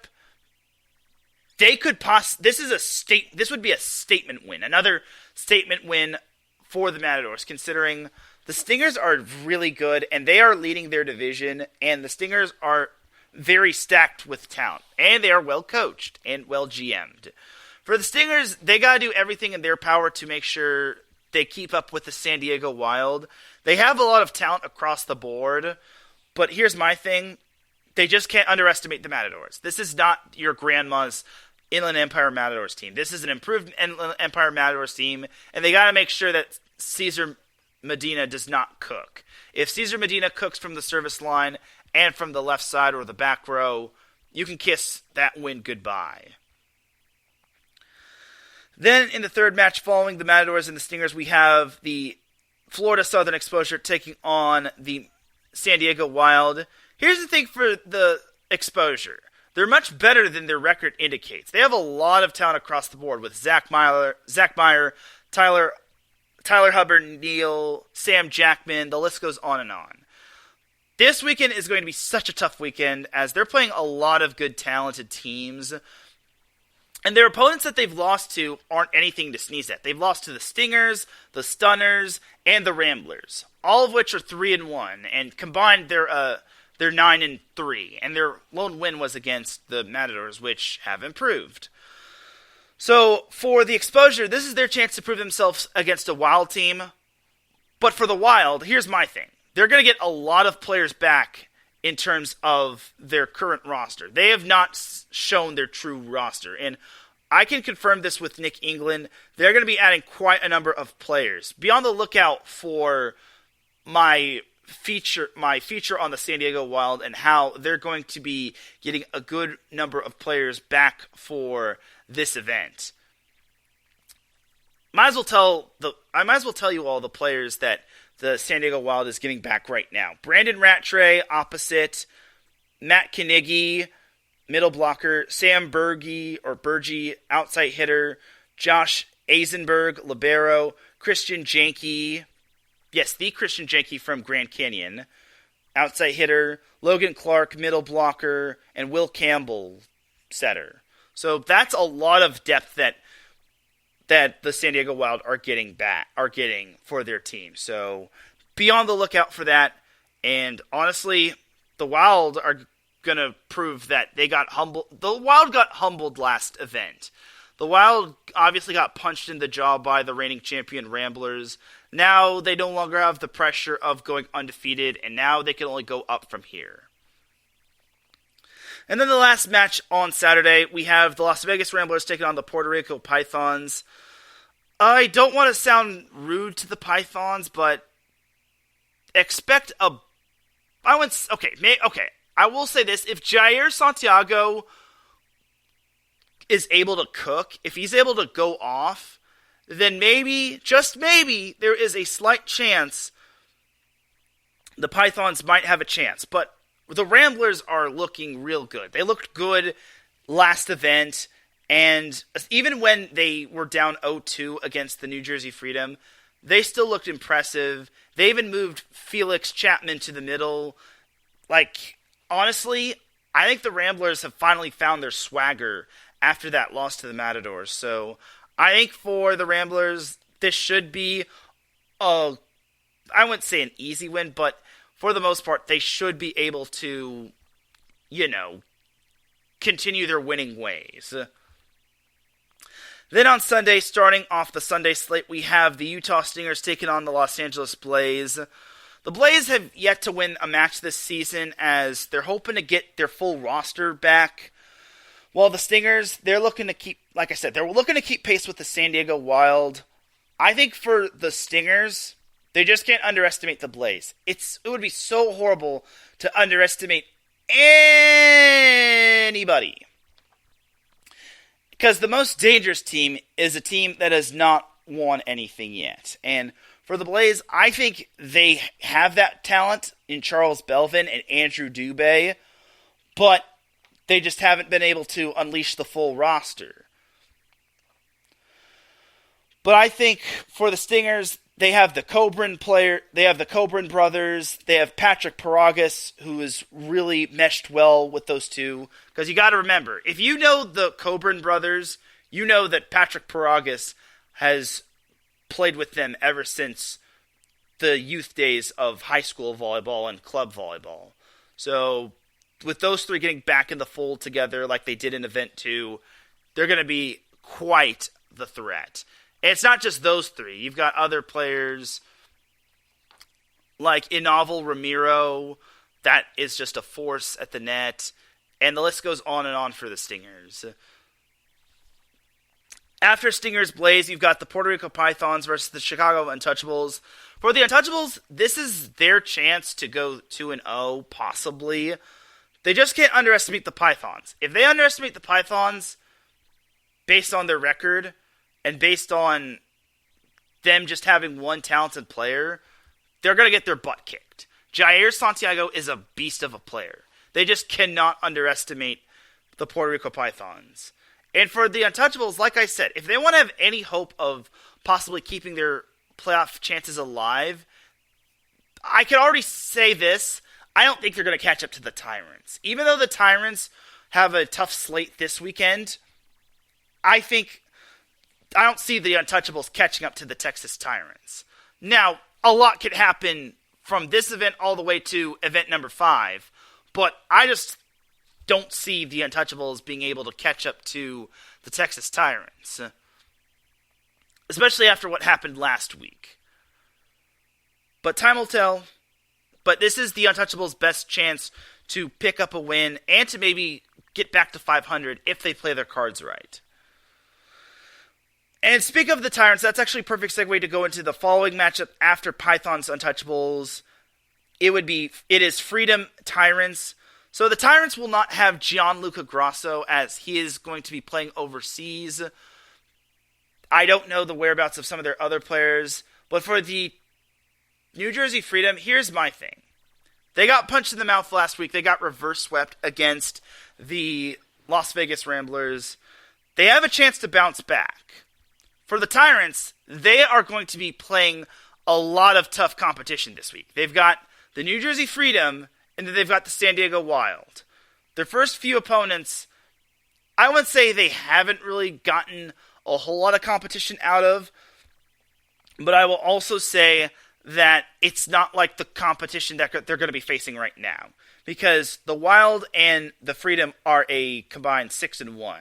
they could this would be a statement win. Another statement win for the Matadors, considering the Stingers are really good and they are leading their division, and the Stingers are very stacked with talent, and they are well coached and well GM'd. For the Stingers, they got to do everything in their power to make sure they keep up with the San Diego Wild. They have a lot of talent across the board, but here's my thing. They just can't underestimate the Matadors. This is not your grandma's Inland Empire Matadors team. This is an improved Inland Empire Matadors team, and they got to make sure that Cesar Medina does not cook. If Cesar Medina cooks from the service line and from the left side or the back row, you can kiss that win goodbye. Then in the third match following the Matadors and the Stingers, we have the Florida Southern Exposure taking on the San Diego Wild. Here's the thing for the Exposure. They're much better than their record indicates. They have a lot of talent across the board with Zach Meyer, Tyler Hubbard, Neal, Sam Jackman. The list goes on and on. This weekend is going to be such a tough weekend as they're playing a lot of good, talented teams. And their opponents that they've lost to aren't anything to sneeze at. They've lost to the Stingers, the Stunners, and the Ramblers, all of which are 3-1, and combined they're 9-3. And their lone win was against the Matadors, which have improved. So for the Exposure, this is their chance to prove themselves against a Wild team. But for the Wild, here's my thing: they're going to get a lot of players back in terms of their current roster. They have not shown their true roster. And I can confirm this with Nick England. They're going to be adding quite a number of players. Be on the lookout for my feature on the San Diego Wild and how they're going to be getting a good number of players back for this event. I might as well tell you all the players that the San Diego Wild is getting back right now. Brandon Rattray, opposite. Matt Knigge, middle blocker. Sam Berge, outside hitter. Josh Eisenberg, libero. Christian Janke, yes, the Christian Janke from Grand Canyon, outside hitter. Logan Clark, middle blocker. And Will Campbell, setter. So that's a lot of depth that the San Diego Wild are getting for their team. So be on the lookout for that. And honestly, the Wild are going to prove that they got humbled. The Wild got humbled last event. The Wild obviously got punched in the jaw by the reigning champion Ramblers. Now they no longer have the pressure of going undefeated, and now they can only go up from here. And then the last match on Saturday, we have the Las Vegas Ramblers taking on the Puerto Rico Pythons. I don't want to sound rude to the Pythons, but expect I will say this. If Jair Santiago is able to cook, if he's able to go off, then maybe, just maybe, there is a slight chance the Pythons might have a chance. But the Ramblers are looking real good. They looked good last event, and even when they were down 0-2 against the New Jersey Freedom, they still looked impressive. They even moved Felix Chapman to the middle. Like, honestly, I think the Ramblers have finally found their swagger after that loss to the Matadors. So I think for the Ramblers, this should be I wouldn't say an easy win, but for the most part, they should be able to, continue their winning ways. Then on Sunday, starting off the Sunday slate, we have the Utah Stingers taking on the Los Angeles Blaze. The Blaze have yet to win a match this season as they're hoping to get their full roster back. While the Stingers, they're looking to keep, like I said, they're looking to keep pace with the San Diego Wild. I think for the Stingers, they just can't underestimate the Blaze. It would be so horrible to underestimate anybody. Because the most dangerous team is a team that has not won anything yet. And for the Blaze, I think they have that talent in Charles Belvin and Andrew Dubé, but they just haven't been able to unleash the full roster. But I think for the Stingers, they have the Cobran brothers, they have Patrick Paragas, who has really meshed well with those two. Because you got to remember, if you know the Cobran brothers, you know that Patrick Paragas has played with them ever since the youth days of high school volleyball and club volleyball. So with those three getting back in the fold together like they did in Event 2, they're going to be quite the threat. And it's not just those three. You've got other players like Inaval Ramiro, that is just a force at the net. And the list goes on and on for the Stingers. After Stingers Blaze, you've got the Puerto Rico Pythons versus the Chicago Untouchables. For the Untouchables, this is their chance to go 2-0, possibly. They just can't underestimate the Pythons. If they underestimate the Pythons, based on their record, and based on them just having one talented player, they're going to get their butt kicked. Jair Santiago is a beast of a player. They just cannot underestimate the Puerto Rico Pythons. And for the Untouchables, like I said, if they want to have any hope of possibly keeping their playoff chances alive, I can already say this, I don't think they're going to catch up to the Tyrants. Even though the Tyrants have a tough slate this weekend, I don't see the Untouchables catching up to the Texas Tyrants. Now, a lot could happen from this event all the way to event number 5, but I just don't see the Untouchables being able to catch up to the Texas Tyrants, especially after what happened last week. But time will tell. But this is the Untouchables' best chance to pick up a win and to maybe get back to 500 if they play their cards right. And speak of the Tyrants, that's actually a perfect segue to go into the following matchup after Python's Untouchables. It is Freedom Tyrants. So the Tyrants will not have Gianluca Grosso as he is going to be playing overseas. I don't know the whereabouts of some of their other players, but for the New Jersey Freedom, here's my thing. They got punched in the mouth last week. They got reverse swept against the Las Vegas Ramblers. They have a chance to bounce back. For the Tyrants, they are going to be playing a lot of tough competition this week. They've got the New Jersey Freedom, and then they've got the San Diego Wild. Their first few opponents, I would say they haven't really gotten a whole lot of competition out of, but I will also say that it's not like the competition that they're going to be facing right now, because the Wild and the Freedom are a combined 6-1.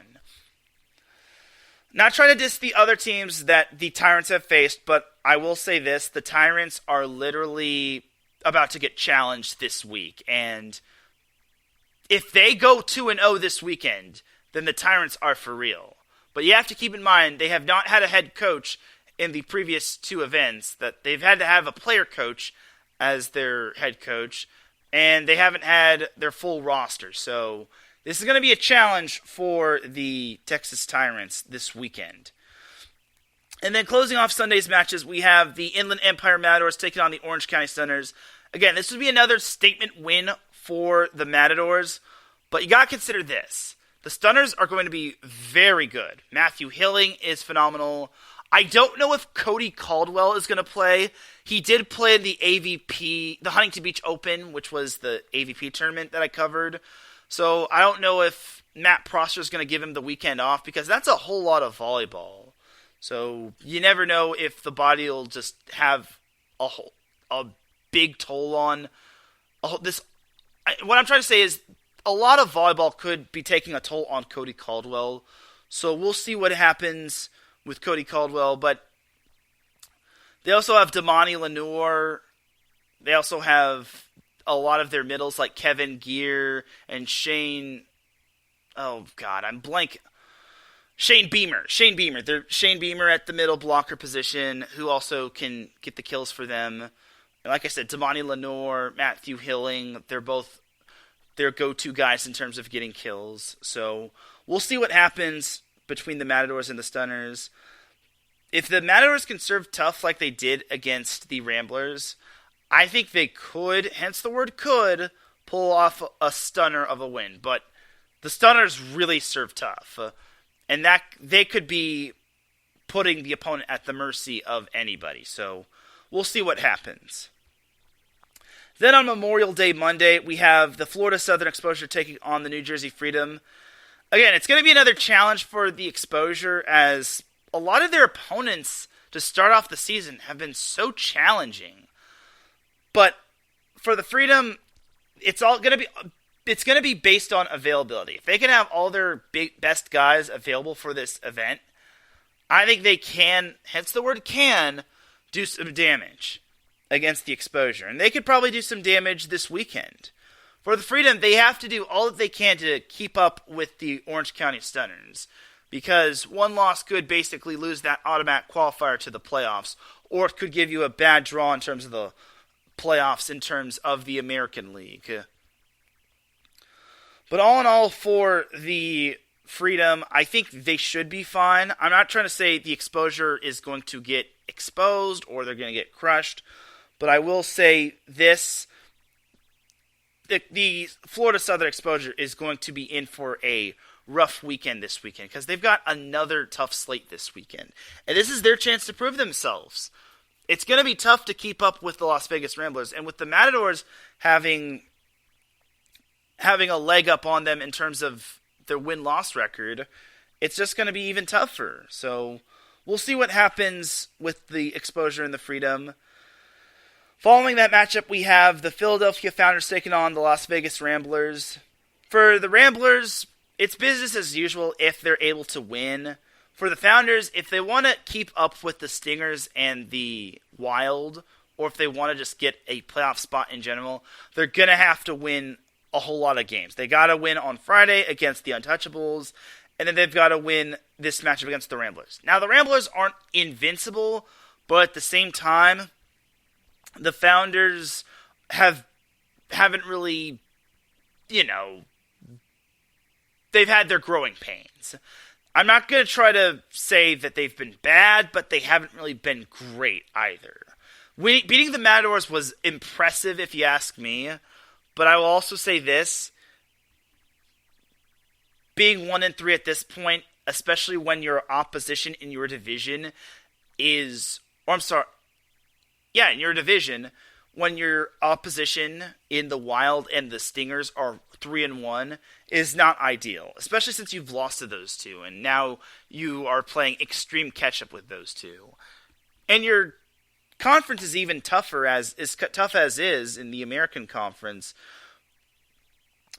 Not trying to diss the other teams that the Tyrants have faced, but I will say this, the Tyrants are literally about to get challenged this week, and if they go 2-0 this weekend, then the Tyrants are for real. But you have to keep in mind, they have not had a head coach in the previous 2 events, that they've had to have a player coach as their head coach, and they haven't had their full roster. So this is going to be a challenge for the Texas Tyrants this weekend. And then closing off Sunday's matches, we have the Inland Empire Matadors taking on the Orange County Stunners. Again, this would be another statement win for the Matadors, but you got to consider this. The Stunners are going to be very good. Matthew Hilling is phenomenal. I don't know if Cody Caldwell is going to play. He did play in the AVP, the Huntington Beach Open, which was the AVP tournament that I covered. So I don't know if Matt Prosser is going to give him the weekend off, because that's a whole lot of volleyball. So you never know if the body will just have a big toll on this. What I'm trying to say is a lot of volleyball could be taking a toll on Cody Caldwell. So we'll see what happens with Cody Caldwell. But they also have Damani Lenore. They also have a lot of their middles like Kevin Gear and Shane. Oh, God, I'm blank. Shane Beamer. They're Shane Beamer at the middle blocker position, who also can get the kills for them. And like I said, Damani Lenore, Matthew Hilling, they're both their go-to guys in terms of getting kills. So we'll see what happens between the Matadors and the Stunners. If the Matadors can serve tough like they did against the Ramblers, I think they could, hence the word could, pull off a stunner of a win. But the Stunners really serve tough. And that they could be putting the opponent at the mercy of anybody. So we'll see what happens. Then on Memorial Day Monday, we have the Florida Southern Exposure taking on the New Jersey Freedom. Again, it's going to be another challenge for the Exposure, as a lot of their opponents to start off the season have been so challenging. But for the Freedom, it's going to be based on availability. If they can have all their best guys available for this event, I think they can, hence the word can, do some damage against the Exposure. And they could probably do some damage this weekend. For the Freedom, they have to do all that they can to keep up with the Orange County Stunners, because one loss could basically lose that automatic qualifier to the playoffs, or it could give you a bad draw in terms of the playoffs in terms of the American League. But all in all, for the Freedom, I think they should be fine. I'm not trying to say the Exposure is going to get exposed or they're going to get crushed, but I will say this. The Florida Southern Exposure is going to be in for a rough weekend this weekend, because they've got another tough slate this weekend. And this is their chance to prove themselves. It's going to be tough to keep up with the Las Vegas Ramblers, and with the Matadors having a leg up on them in terms of their win-loss record, it's just going to be even tougher. So we'll see what happens with the Exposure and the Freedom. Following that matchup, we have the Philadelphia Founders taking on the Las Vegas Ramblers. For the Ramblers, it's business as usual if they're able to win. For the Founders, if they want to keep up with the Stingers and the Wild, or if they want to just get a playoff spot in general, they're going to have to win a whole lot of games. They got to win on Friday against the Untouchables, and then they've got to win this matchup against the Ramblers. Now, the Ramblers aren't invincible, but at the same time, the Founders haven't really, they've had their growing pains. I'm not going to try to say that they've been bad, but they haven't really been great either. Beating the Matadors was impressive, if you ask me. But I will also say this. Being 1-3 at this point, especially when your opposition in your division in your division, when your opposition in the Wild and the Stingers are 3-1, is not ideal. Especially since you've lost to those two, and now you are playing extreme catch-up with those two. And your conference is even tougher, as tough as is in the American Conference,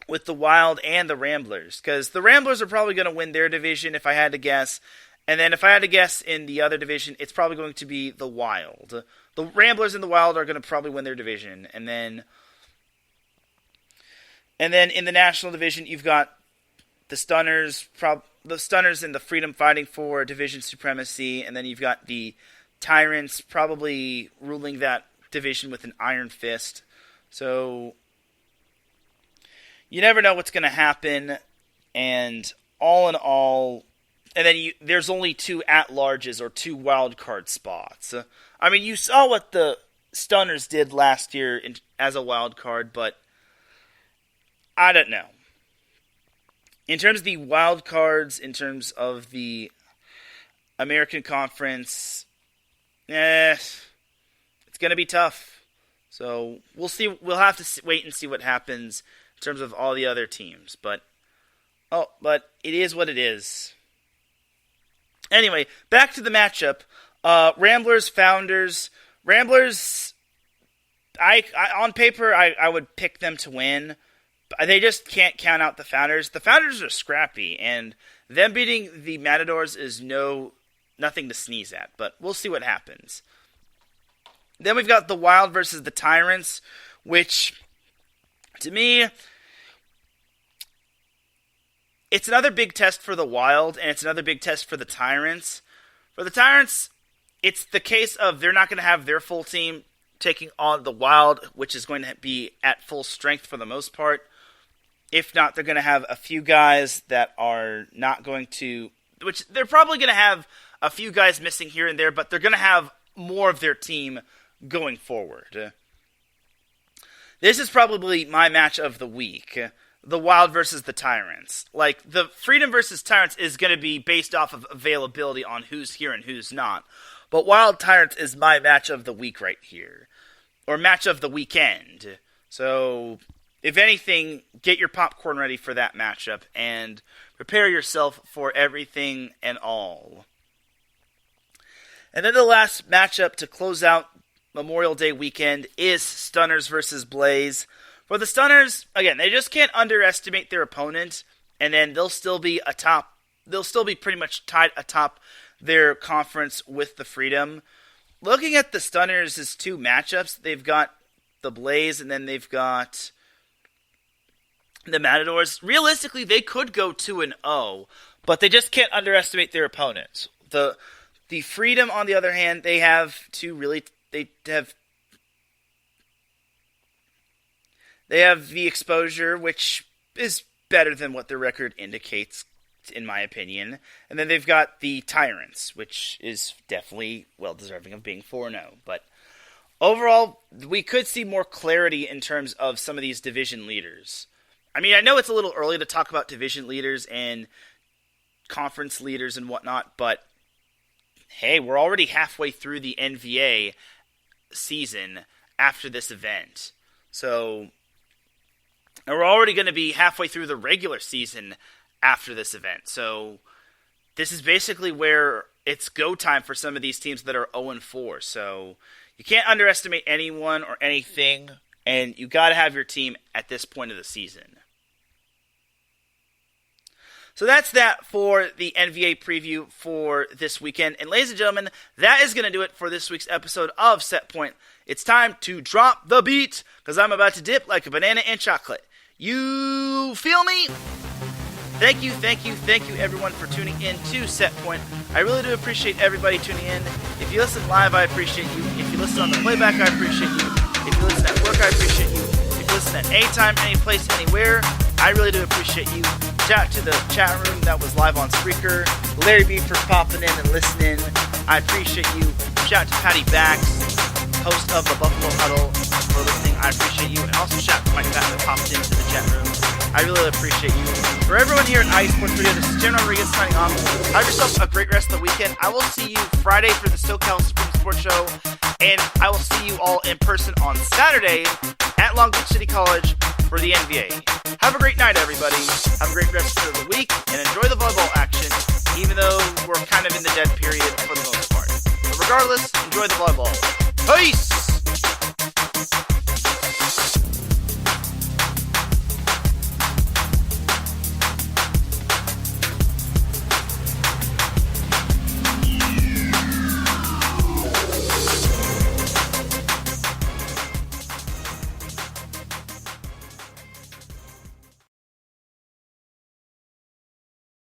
with the Wild and the Ramblers. Because the Ramblers are probably going to win their division, if I had to guess. And then if I had to guess in the other division, it's probably going to be the Wild. The Ramblers and the Wild are going to probably win their division. And then And then in the national division, you've got the Stunners, and the Freedom fighting for division supremacy, and then you've got the Tyrants probably ruling that division with an iron fist. So you never know what's going to happen, and all in all, and then there's only 2 at-larges or 2 wild card spots. I mean, you saw what the Stunners did last year as a wild card, but I don't know. In terms of the wild cards, in terms of the American Conference, it's going to be tough. So we'll see. We'll have to wait and see what happens in terms of all the other teams. But it is what it is. Anyway, back to the matchup. Ramblers, Founders. Ramblers, on paper, I would pick them to win. They just can't count out the Founders. The Founders are scrappy, and them beating the Matadors is nothing to sneeze at. But we'll see what happens. Then we've got the Wild versus the Tyrants, which, to me, it's another big test for the Wild, and it's another big test for the Tyrants. For the Tyrants, it's the case of they're not going to have their full team taking on the Wild, which is going to be at full strength for the most part. If not, they're going to have a few guys that are not going to, which they're probably going to have a few guys missing here and there, but they're going to have more of their team going forward. This is probably my match of the week. The Wild versus the Tyrants. Like, the Freedom versus Tyrants is going to be based off of availability on who's here and who's not. But Wild Tyrants is my match of the week right here. Or match of the weekend. So, if anything, get your popcorn ready for that matchup and prepare yourself for everything and all. And then the last matchup to close out Memorial Day weekend is Stunners versus Blaze. For the Stunners, again, they just can't underestimate their opponent, and then they'll still be pretty much tied atop their conference with the Freedom. Looking at the Stunners' 2 matchups, they've got the Blaze and then they've got the Matadors. Realistically, they could go 2-0, but they just can't underestimate their opponents. The Freedom, on the other hand, they have the exposure, which is better than what their record indicates, in my opinion. And then they've got the Tyrants, which is definitely well-deserving of being 4-0. But overall, we could see more clarity in terms of some of these division leaders. I mean, I know it's a little early to talk about division leaders and conference leaders and whatnot, but hey, we're already halfway through the NVA season after this event. So, and we're already going to be halfway through the regular season after this event. So this is basically where it's go time for some of these teams that are 0-4. So you can't underestimate anyone or anything, and you got to have your team at this point of the season. So that's that for the NVA preview for this weekend. And ladies and gentlemen, that is going to do it for this week's episode of Set Point. It's time to drop the beat, because I'm about to dip like a banana in chocolate. You feel me? Thank you everyone for tuning in to Set Point. I really do appreciate everybody tuning in. If you listen live, I appreciate you. If you listen on the playback, I appreciate you. If you listen at work, I appreciate you. If you listen at any time, any place, anywhere, I really do appreciate you. Shout out to the chat room that was live on Spreaker. Larry B for popping in and listening. I appreciate you. Shout out to Patty Bax, host of the Buffalo Huddle, for listening. I appreciate you. And also shout out to Mike Pat that popped into the chat room. I really appreciate you. For everyone here at IE Sports Radio, this is Teran Rodriguez signing off. Have yourself a great rest of the weekend. I will see you Friday for the SoCal Spring Sports Show, and I will see you all in person on Saturday at Long Beach City College for the NBA. Have a great night, everybody. Have a great rest of the week, and enjoy the volleyball action, even though we're kind of in the dead period for the most part. But regardless, enjoy the volleyball. Peace!